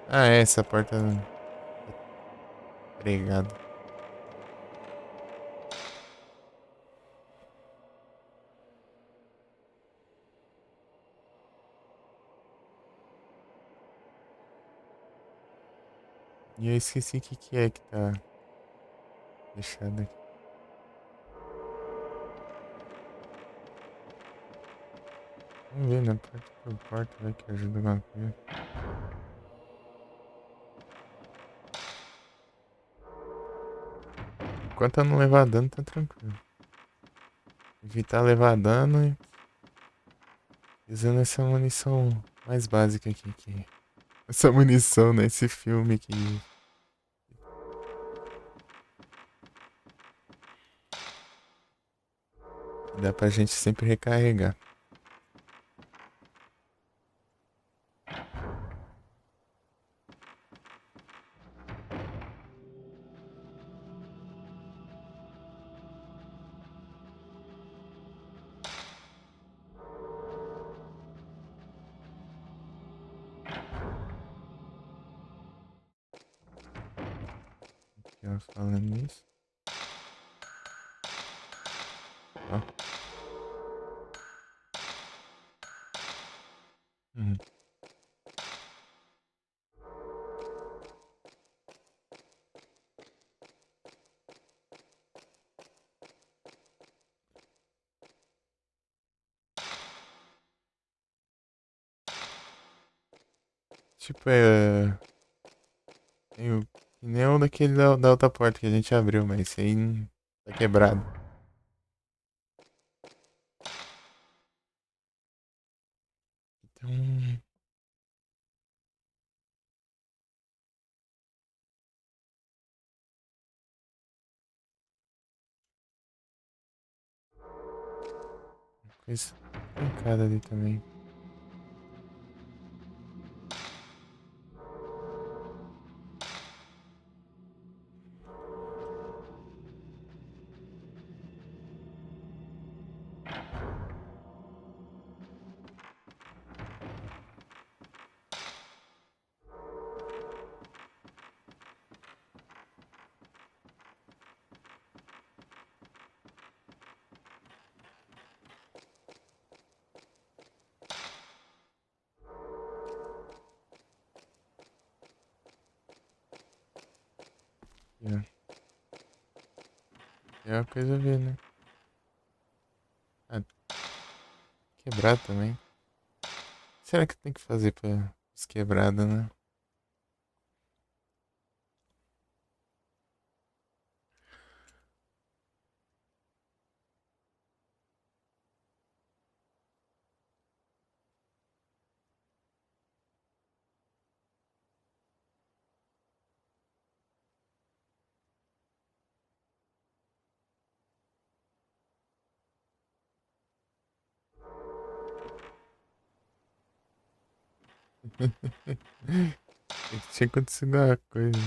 Ah, é, essa porta tá pregada. E eu esqueci o que que é que tá fechado aqui. Vamos ver, né? Porta por porta, vai que ajuda alguma coisa. Enquanto eu não levar dano, tá tranquilo. Evitar levar dano e usando essa munição mais básica aqui. Essa munição nesse filme que dá pra gente sempre recarregar. Aqui, ó, falando nisso. Ó. Uhum. Tipo, tem o pneu daquele da outra porta que a gente abriu, mas esse aí tá quebrado. Então. Coisa trancada ali também. É uma coisa a ver, né? Ah, quebrado também. Será que tem que fazer pra os quebrados, né? Tinha acontecido uma coisa.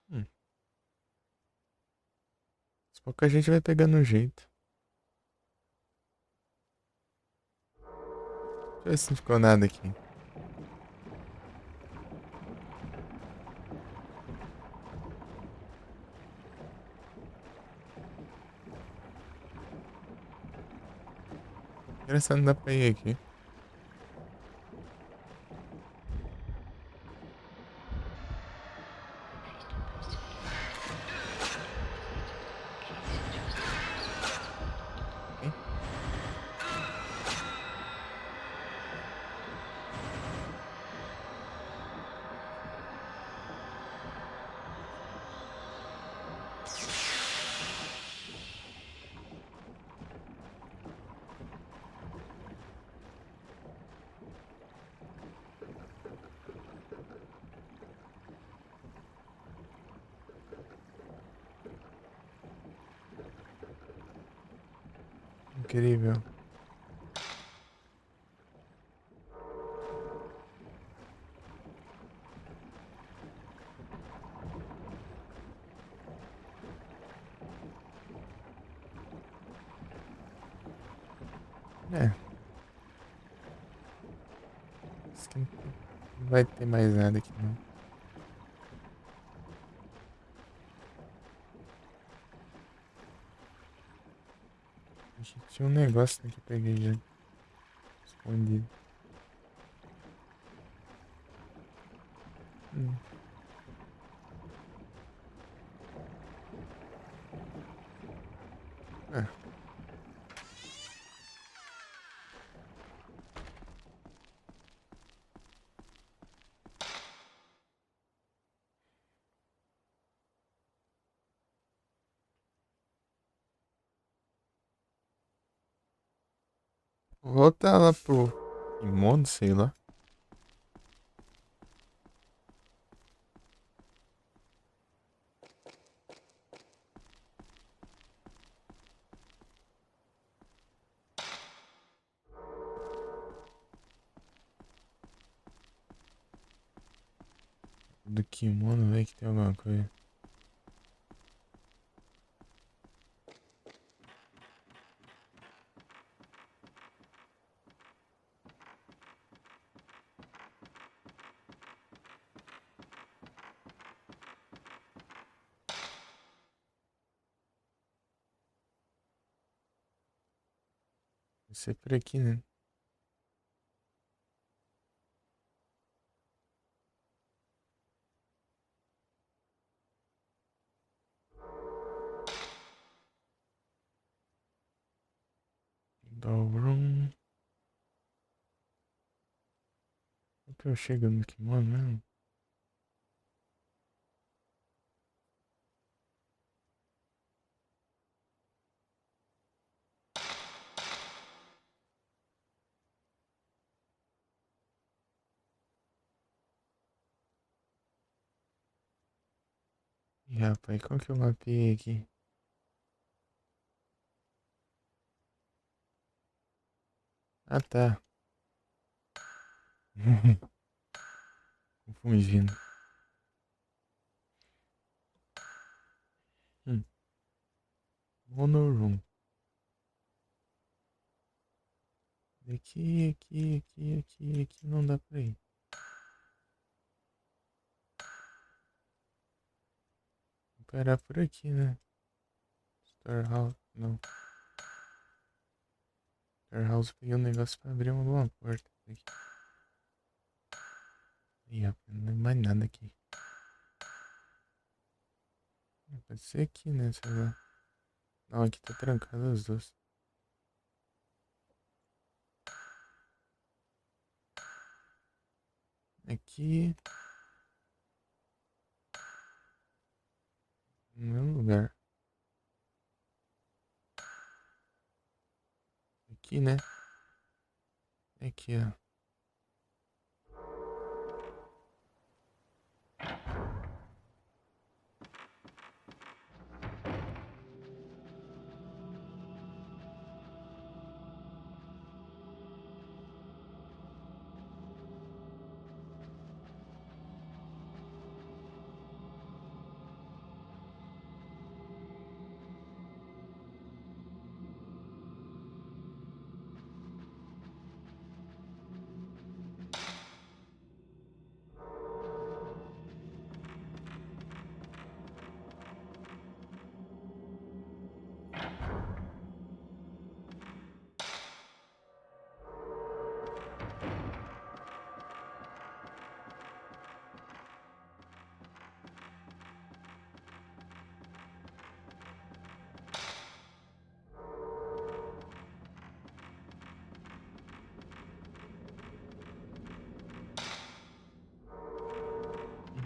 Hum, aos poucos a gente vai pegando o jeito. Deixa eu ver se não ficou nada aqui. Engraçado, não dá pra ir aqui. Hein? Incrível. É. Acho que não vai ter mais nada aqui, não. Achei que tinha um negócio aqui que eu peguei já. Escondido. Hum. É. Vou voltar lá pro imundo, sei lá. Do kimono, ver que tem alguma coisa. ser por aqui, né? Down. Como que eu chego no kimono mesmo? Ih, rapaz, como que eu mapeei aqui? Ah, tá. Confundindo. Hum. Monoroom. Aqui não dá pra ir. Vou parar por aqui, né? Storehouse, não. Storehouse, peguei um negócio pra abrir uma porta. Aqui. Ih, rapaz, não tem mais nada aqui. Pode ser aqui, né? Sei lá. Não, aqui tá trancado as duas. Aqui. No mesmo lugar. Aqui, né? Aqui, ó.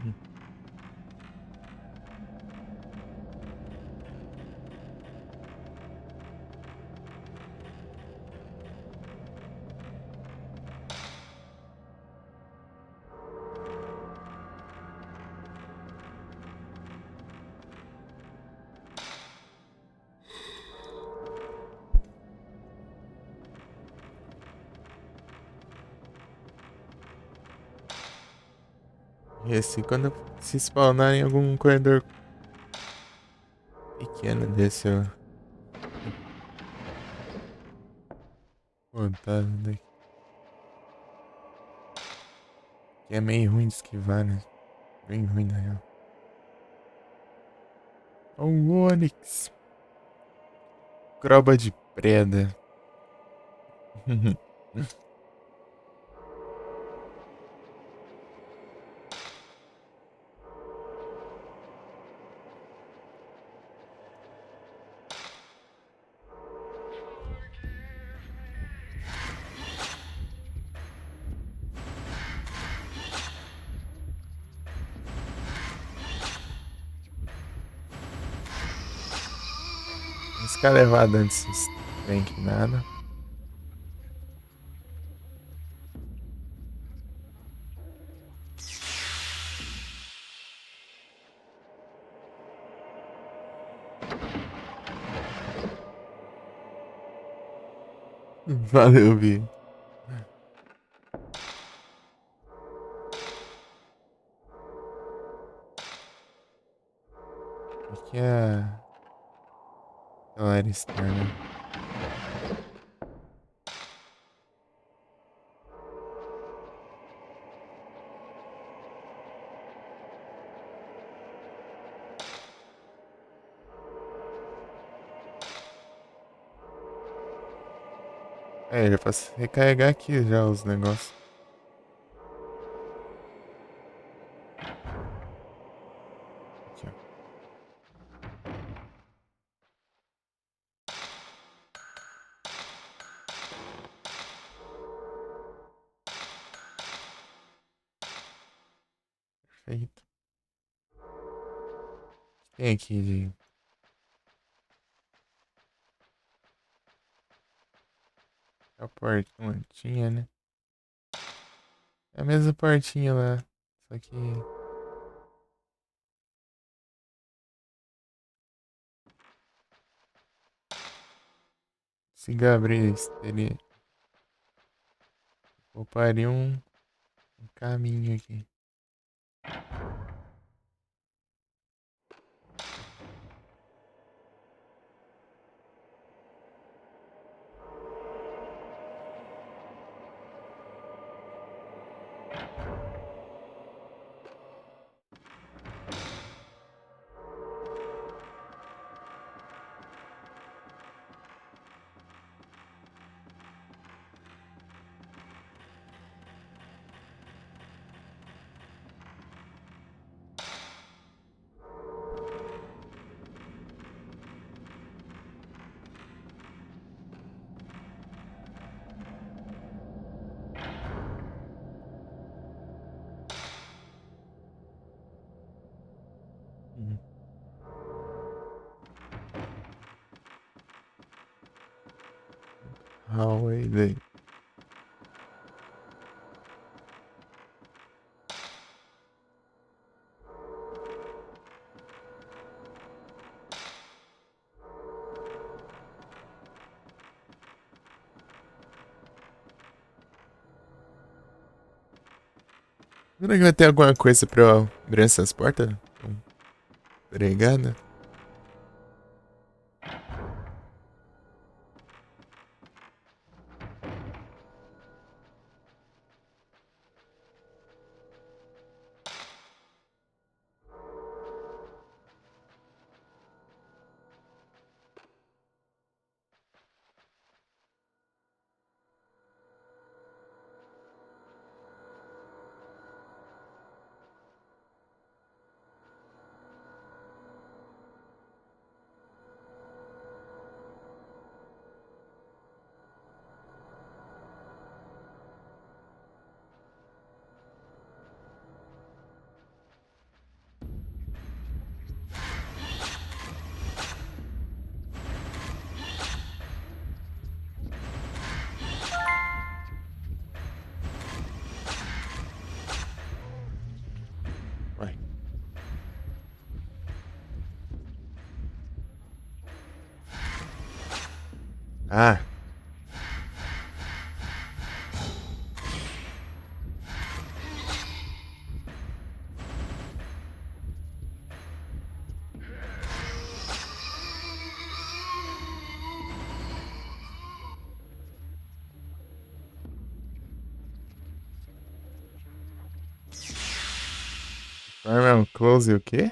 Uhum. E assim, quando se spawnar em algum corredor pequeno desse, ó. Pô, tá daqui. Que é meio ruim de esquivar, né? Bem ruim, na real. Ó, o Onix. Croba de preda. Esse cara levado antes desse trem que nada. Valeu, Vi. Aqui é a área externa. É, já pra recarregar aqui já os negócios. Aqui, ó. Perfeito. Tem aqui de. A portinha, né? É a mesma portinha lá. Só que. Se abrir, teria. Pouparia um caminho aqui. Hum. Hallway daí. Será que vai ter alguma coisa pra eu abrir essas portas? Obrigado. Vai. Ah. Farm close e o quê?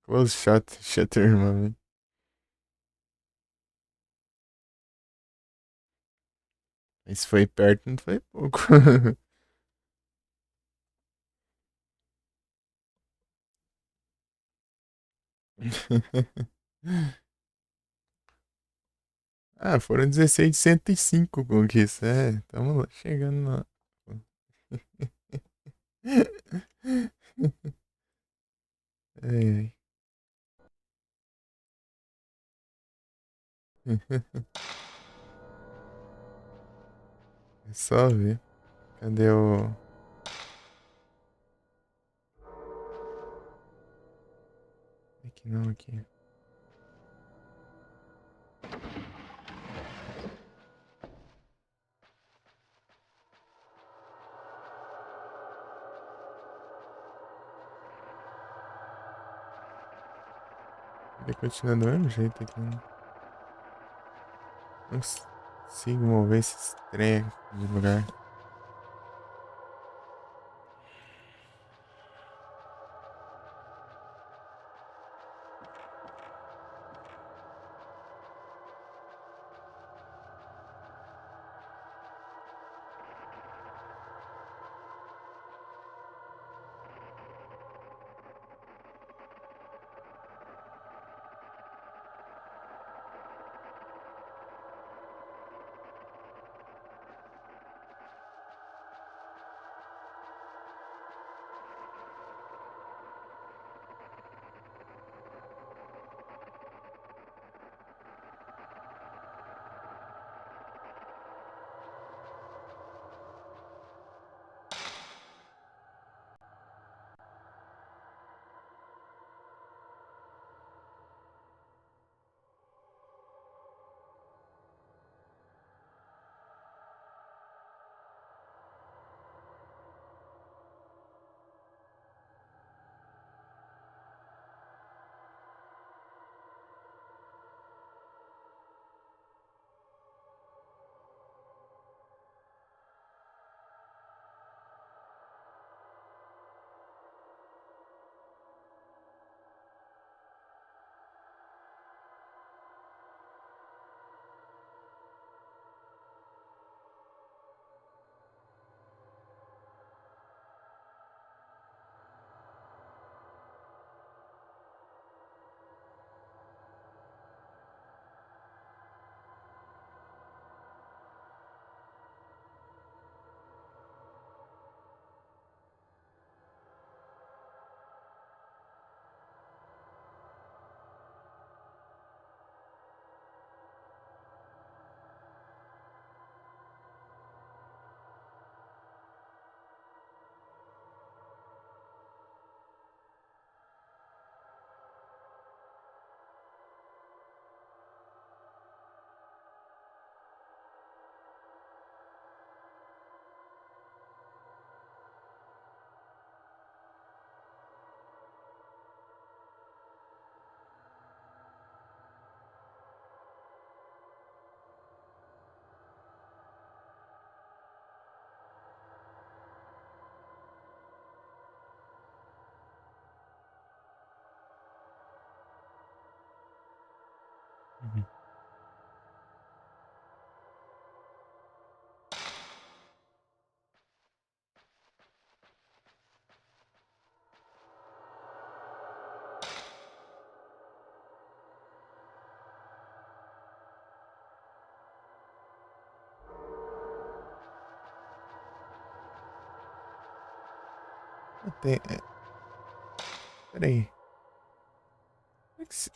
Close shot. Shutter, mano. Mas foi perto, não foi pouco. Ah, foram 16 de 105 conquistas. É, tamo lá, chegando lá. Ai, ai. É só ver. Cadê o. Aqui não, aqui. Ele continua do mesmo jeito aqui. Né? Não consigo mover esse trem de lugar. Tem... Peraí. Como é que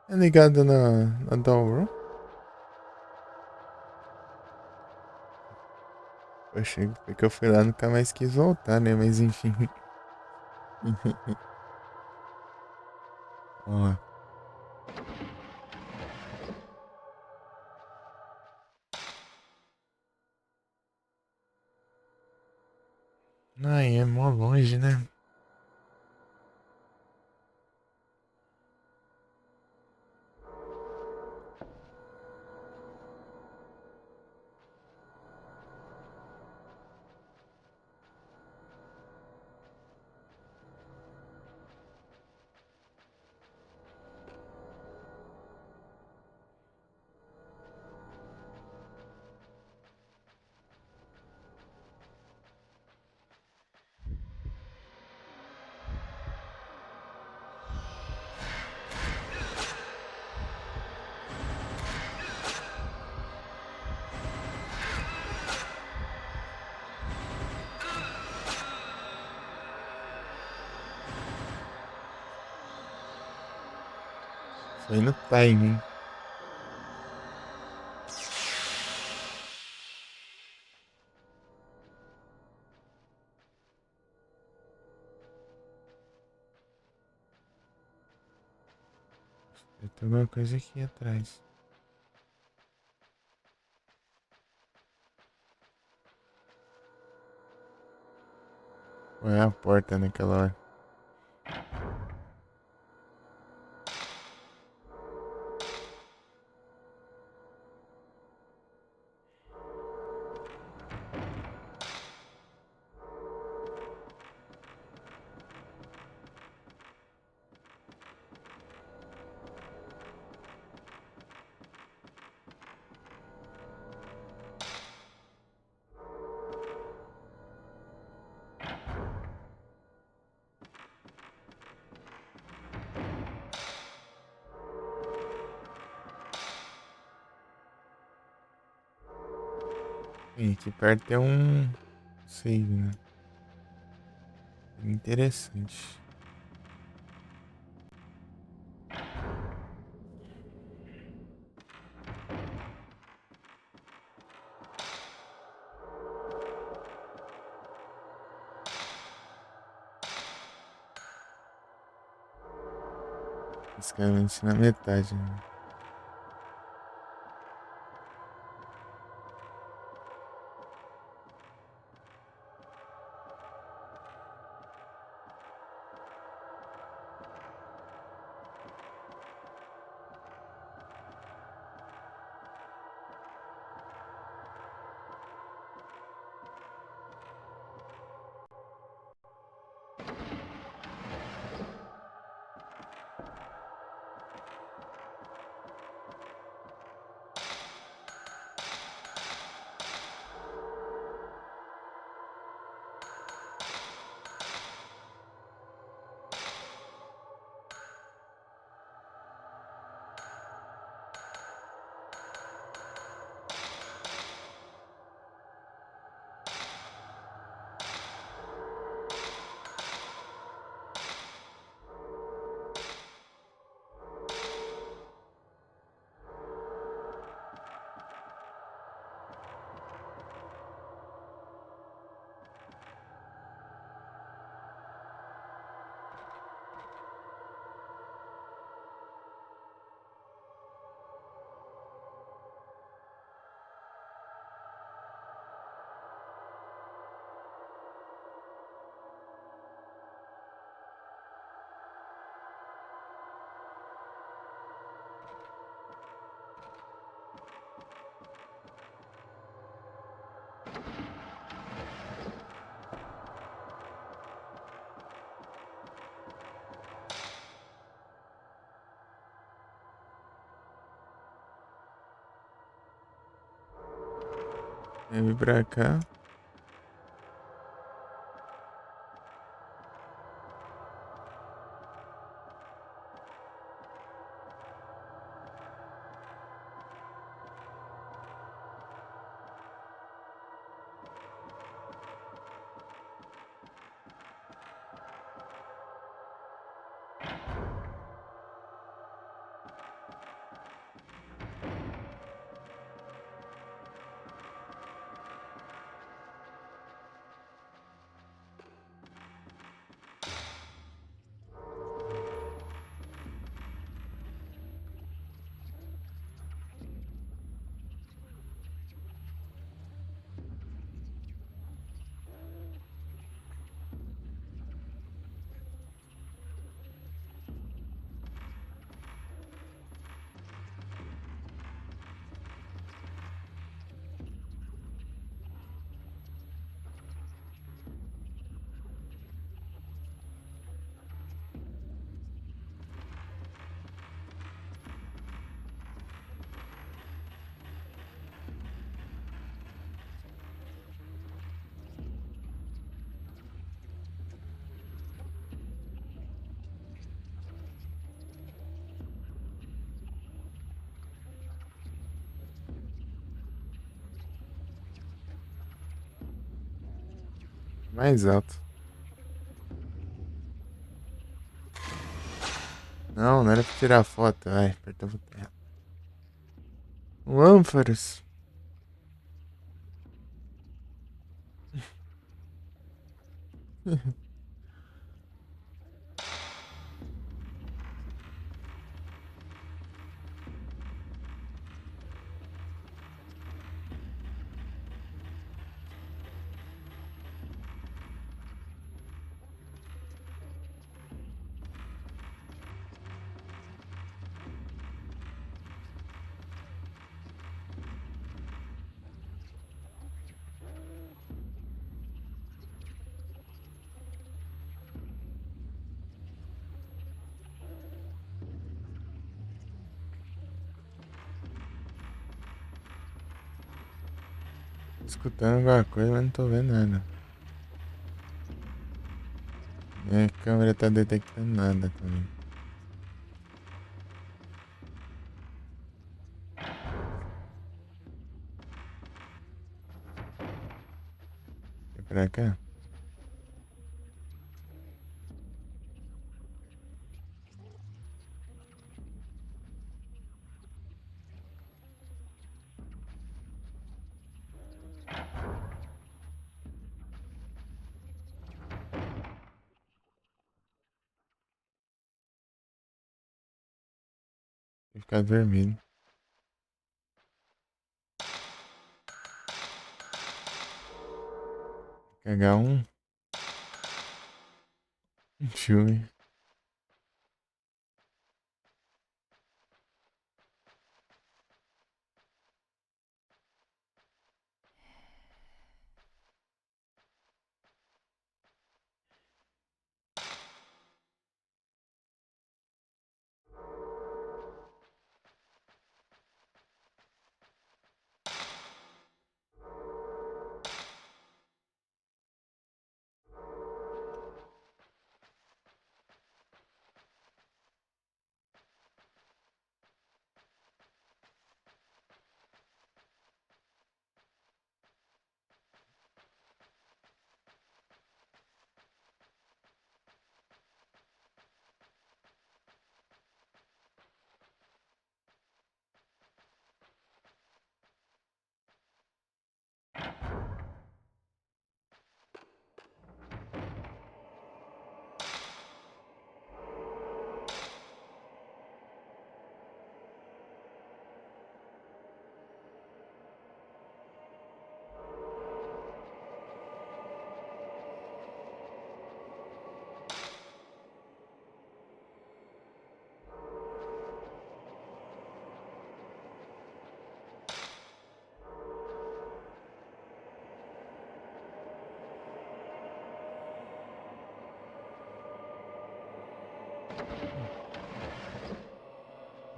é ligado na Doll Room? Poxa, porque eu fui lá nunca mais quis voltar, né? Mas enfim. Vamos lá. Ai, é mó longe, né? Foi no timing. Tem alguma coisa aqui atrás. Ou é a porta naquela hora? Ih, aqui perto tem um save, né? Interessante. Basicamente na metade, né? Eu vim pra cá. Mais alto. Não, não era pra tirar foto. Ai, apertou o botão errado. Lâmparas. Tô escutando alguma coisa, mas não tô vendo nada. Minha câmera tá detectando nada também. É pra cá? Vai ficar vermelho. H1. Filme.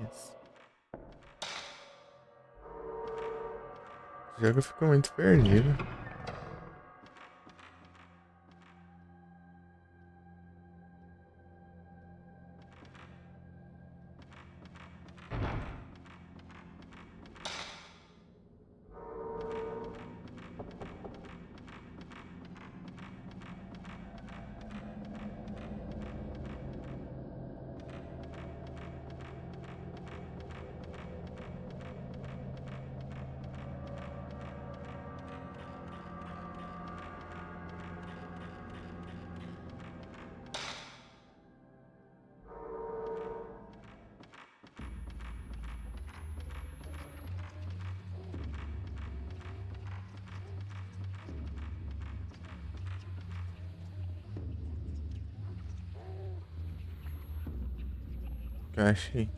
Isso. O jogo ficou muito perdido. Que eu achei.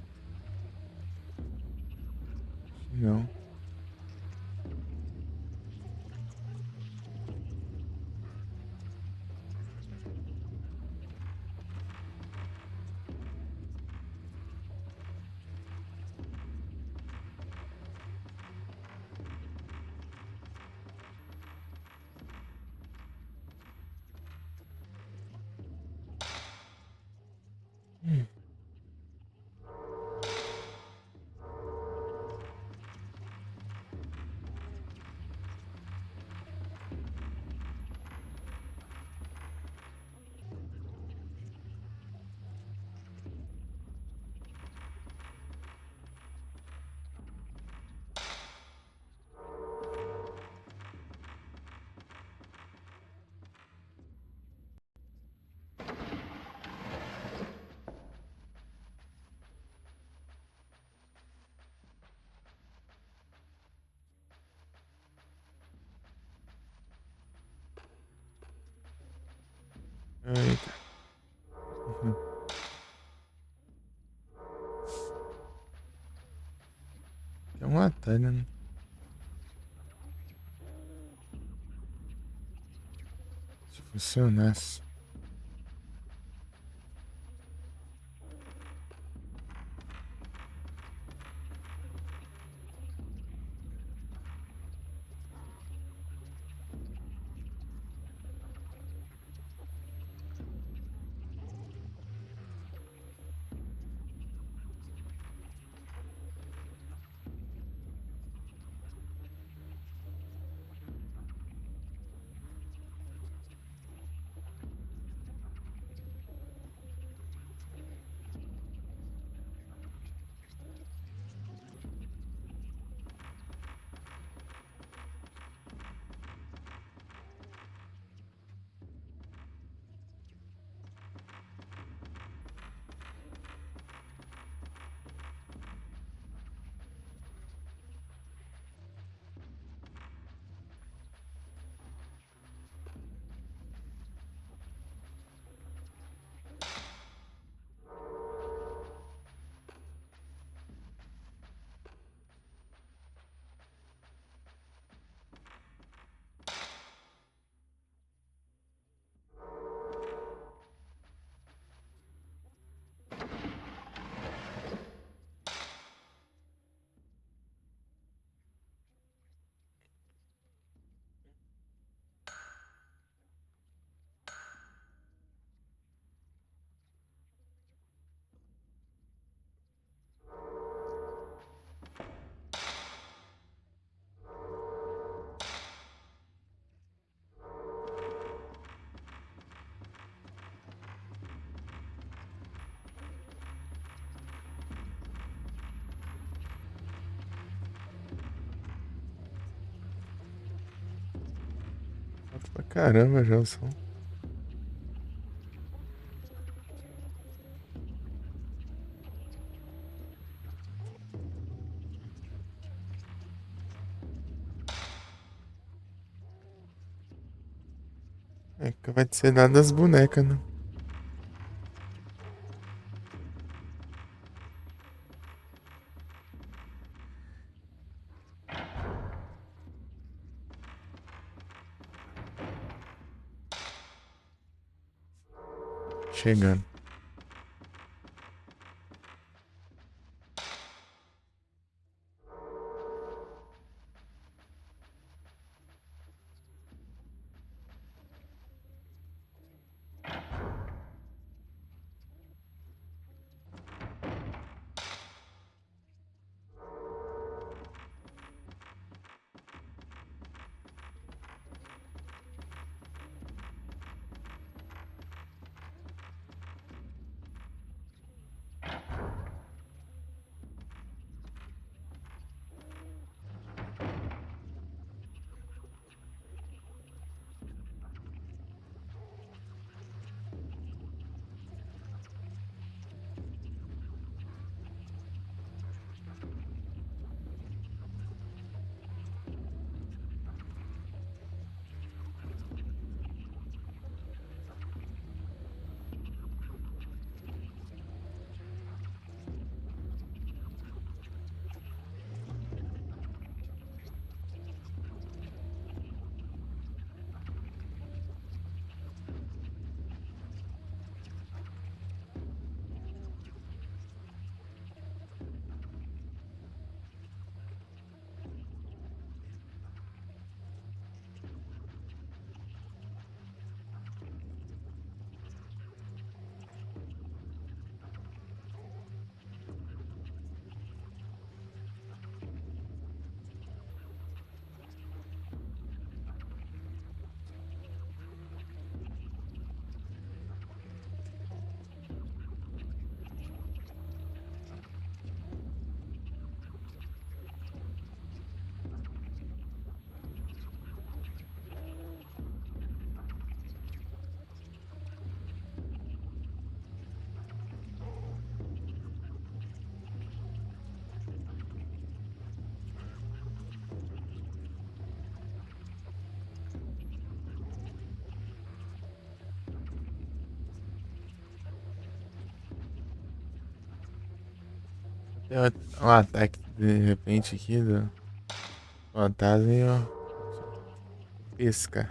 Não. Eita. Uhum. É um atalho, né? Se funcionasse. Alto pra caramba já o som. É que vai ser nada das bonecas, né? Chegando. Tem um ataque de repente aqui do fantasma e ó. Pisca.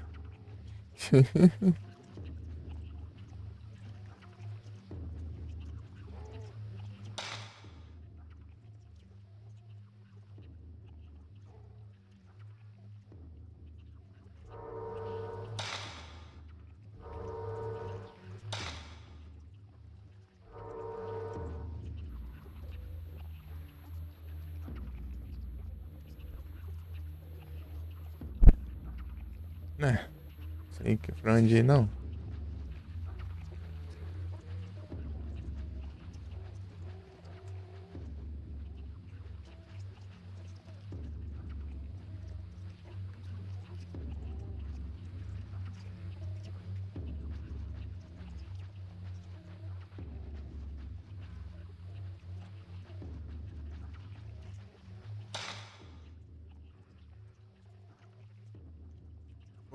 Né? Sei que pra onde ir não.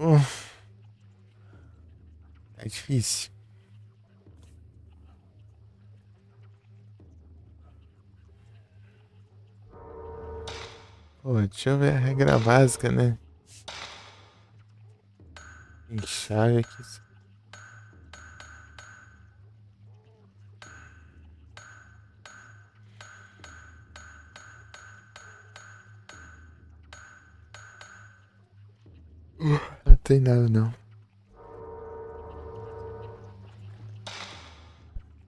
Uf, tá difícil. Pô, deixa eu ver a regra básica, né? Tem chave aqui. Não tem nada não.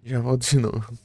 Já volto de novo.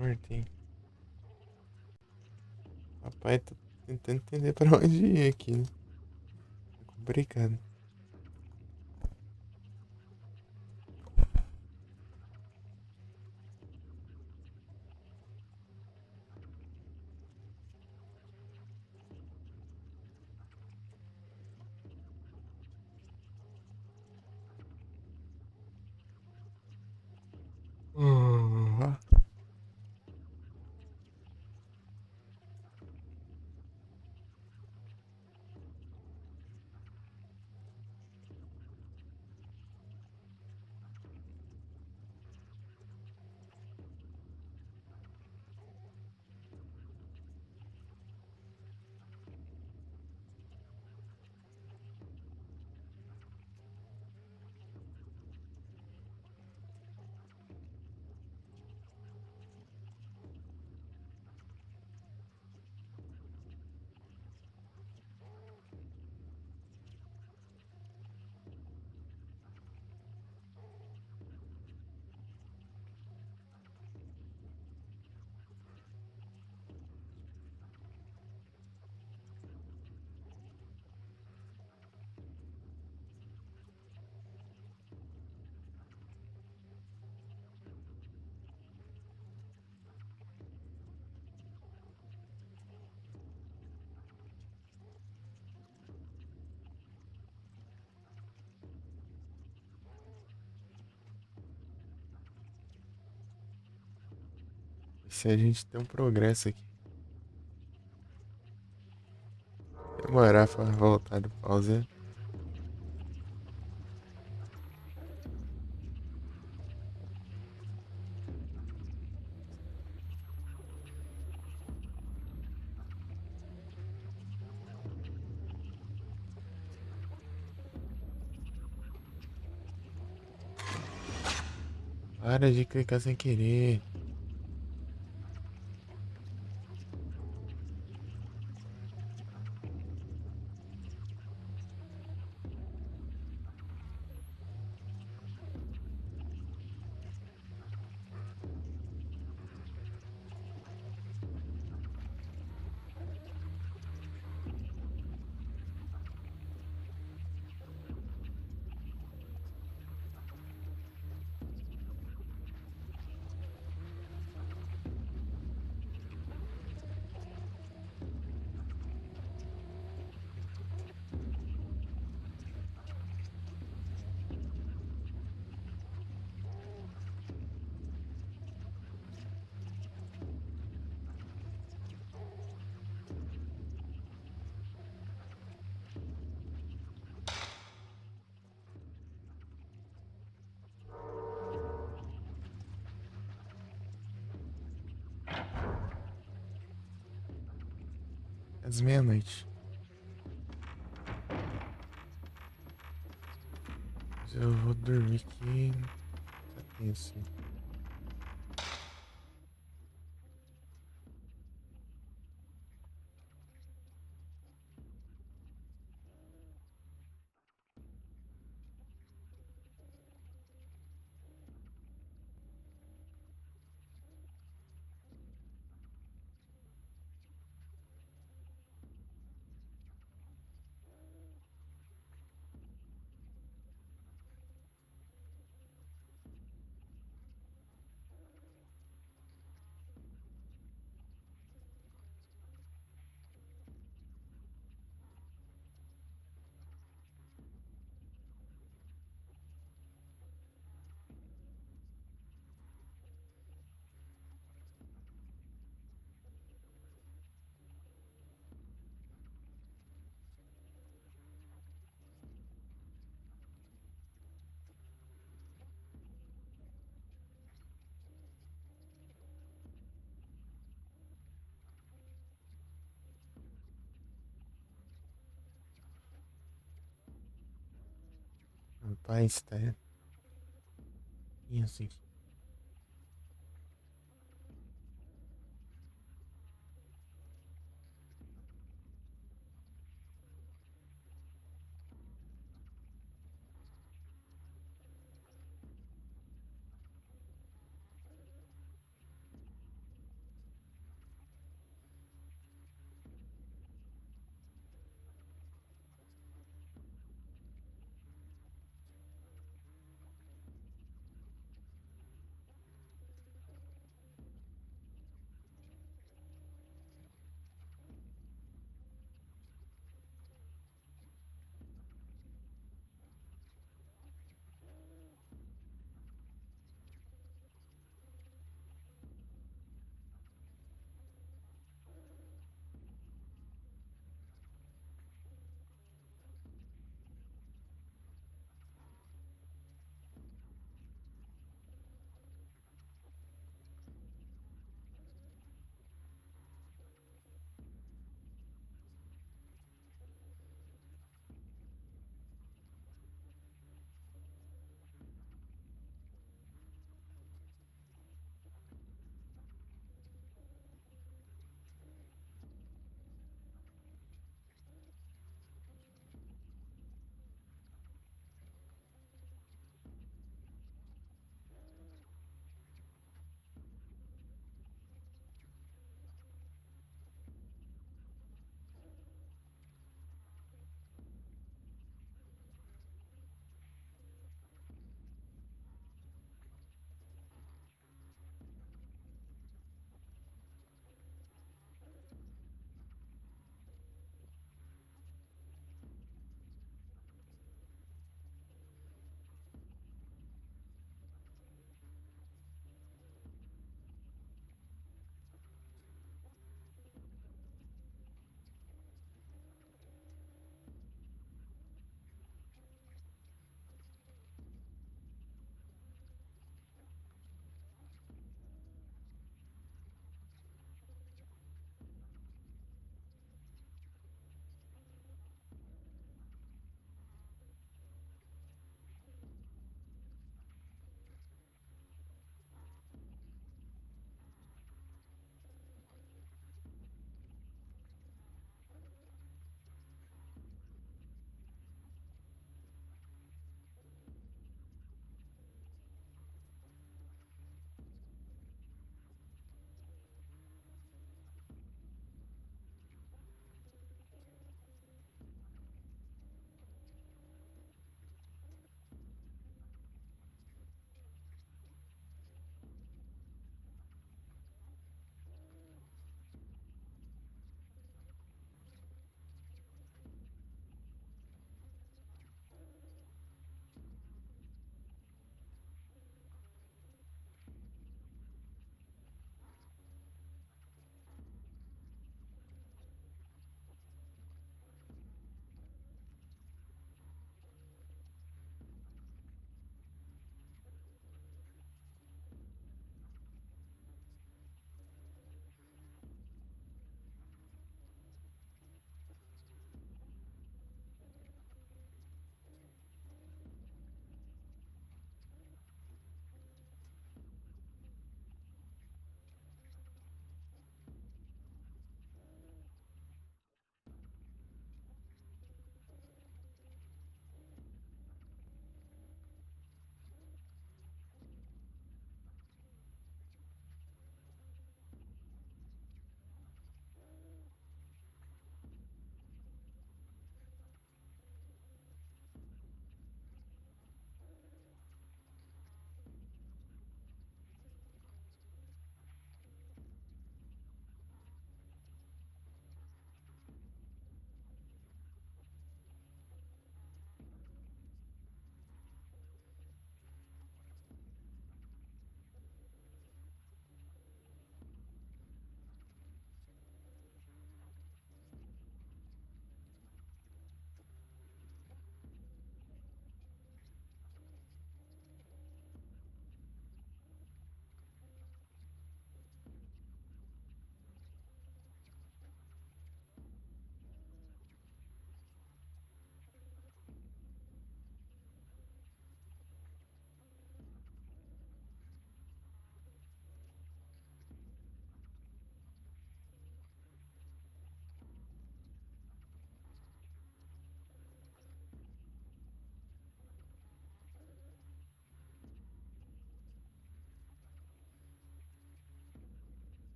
Martin. Papai tá tentando entender pra onde ir aqui, né? É complicado. Ah, se a gente tem um progresso aqui. Demorar pra voltar do pause. Para de clicar sem querer. Às meia-noite. Mas eu vou dormir aqui. Tá tenso. Rapaz, tá. Isso aqui.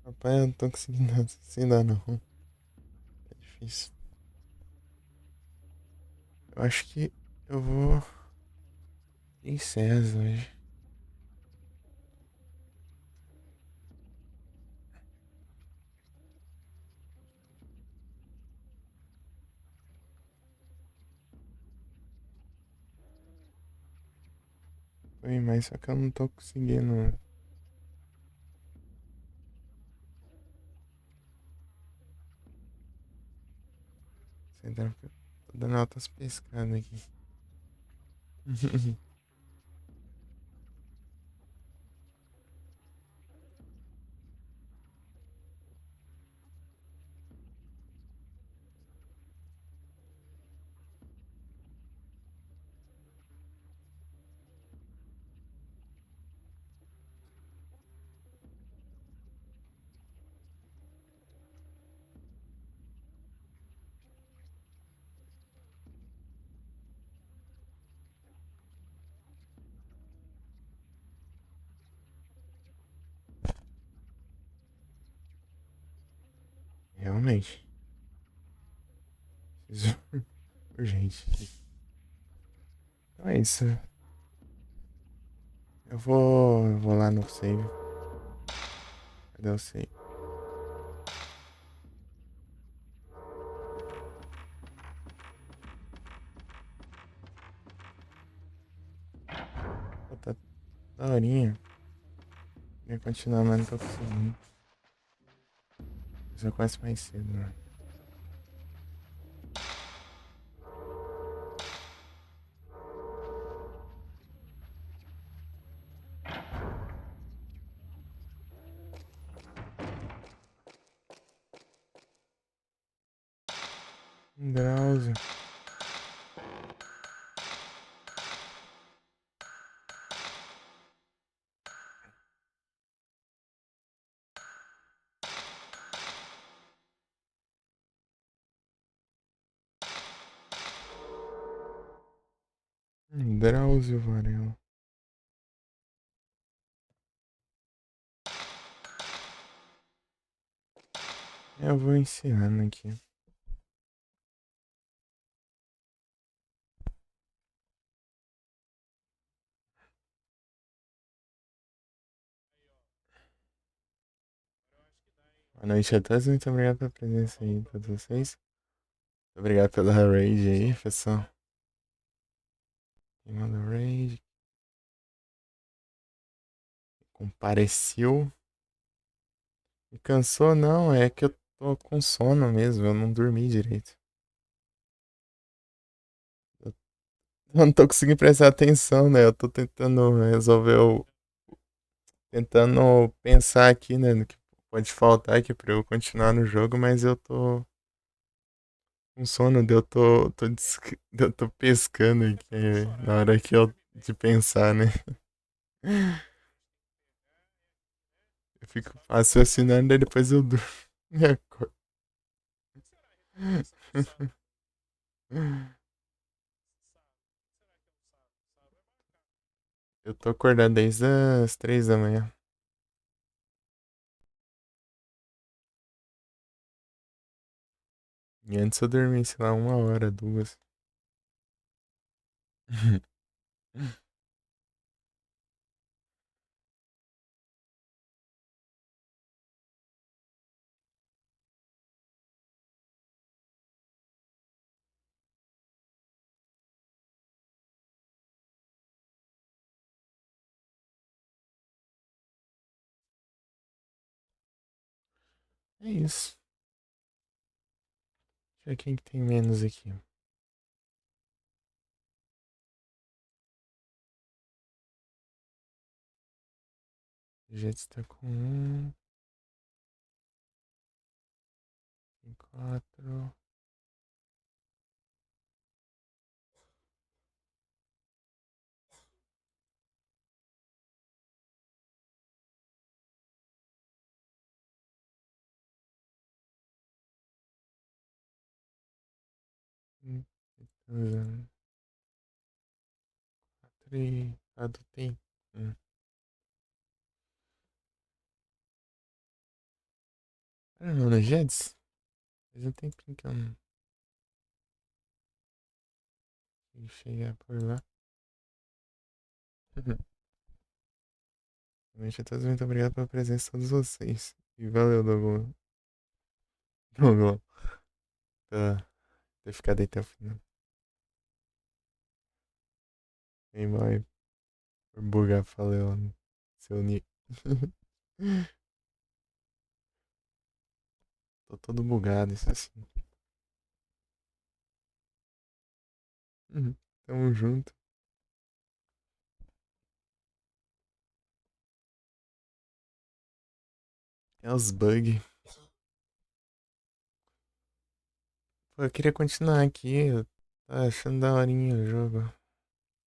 Rapaz, eu não tô conseguindo raciocinar não. É difícil. Eu acho que eu vou em César hoje. Foi mais, só que eu não tô conseguindo sentar, porque eu tô dando altas pescadas aqui. Realmente. Preciso urgente. Então é isso. Eu vou lá no save. Cadê o save? Pô, tá daorinha. Queria continuar, mas não tô conseguindo. Eu começo mais cedo, né? Drauzio. Drauzio Varela. Eu vou encerrando aqui. Boa noite a todos, muito obrigado pela presença aí, todos vocês. Muito obrigado pela raid aí, pessoal. Quem mandou raid? Compareceu. Me cansou, não, é que eu tô com sono mesmo, eu não dormi direito. Eu não tô conseguindo prestar atenção, né? Eu tô tentando resolver o. Tentando pensar aqui, né, no que pode faltar aqui pra eu continuar no jogo, mas eu tô com sono, eu tô pescando aqui na hora que eu de pensar, né? Eu fico raciocinando e depois eu durmo e acordo. Eu tô acordado desde as 3 da manhã. E antes eu dormi, sei lá, 1 hora, 2. É isso. Deixa eu ver quem que tem menos aqui. O jeito está com 1, tem 4. Usando 4 e adotei 1. Ah, não, no Jets? Faz um tempinho que eu não cheguei por lá. Realmente a todos, muito obrigado pela presença de todos vocês. E valeu, Douglas. Douglas, pela ter ficado aí até o final. Ei, boy, por bugar, valeu, seu nick. Tô todo bugado, isso assim. Tamo junto. É os bugs. Pô, eu queria continuar aqui. Eu tava achando daorinha o jogo.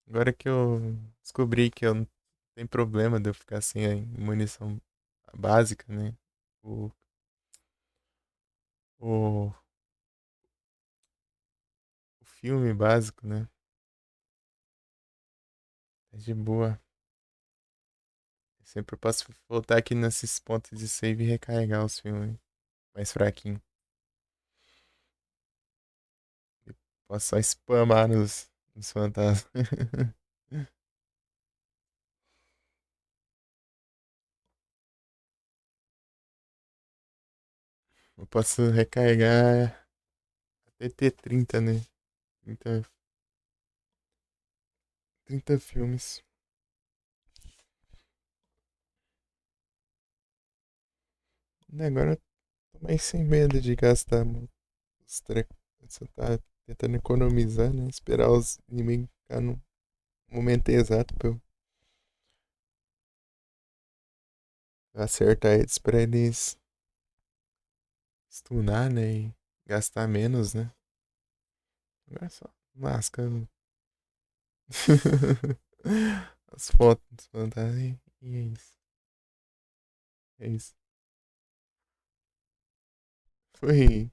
Agora que eu descobri que eu não tem problema de eu ficar sem a munição básica, né? O, o, o filme básico, né? É de boa. Eu sempre posso voltar aqui nesses pontos de save e recarregar os filmes mais fraquinhos. Posso só spamar nos fantasmas. Eu posso recarregar até ter 30, né? 30, 30 filmes. E agora eu tô mais sem medo de gastar os trecos. Você tá tentando economizar, né? Esperar os inimigos ficar no momento exato pra eu acertar eles pra eles stunar, né? E gastar menos, né? Agora é só lasca. As fotos fantásticas. E é isso. É isso. Foi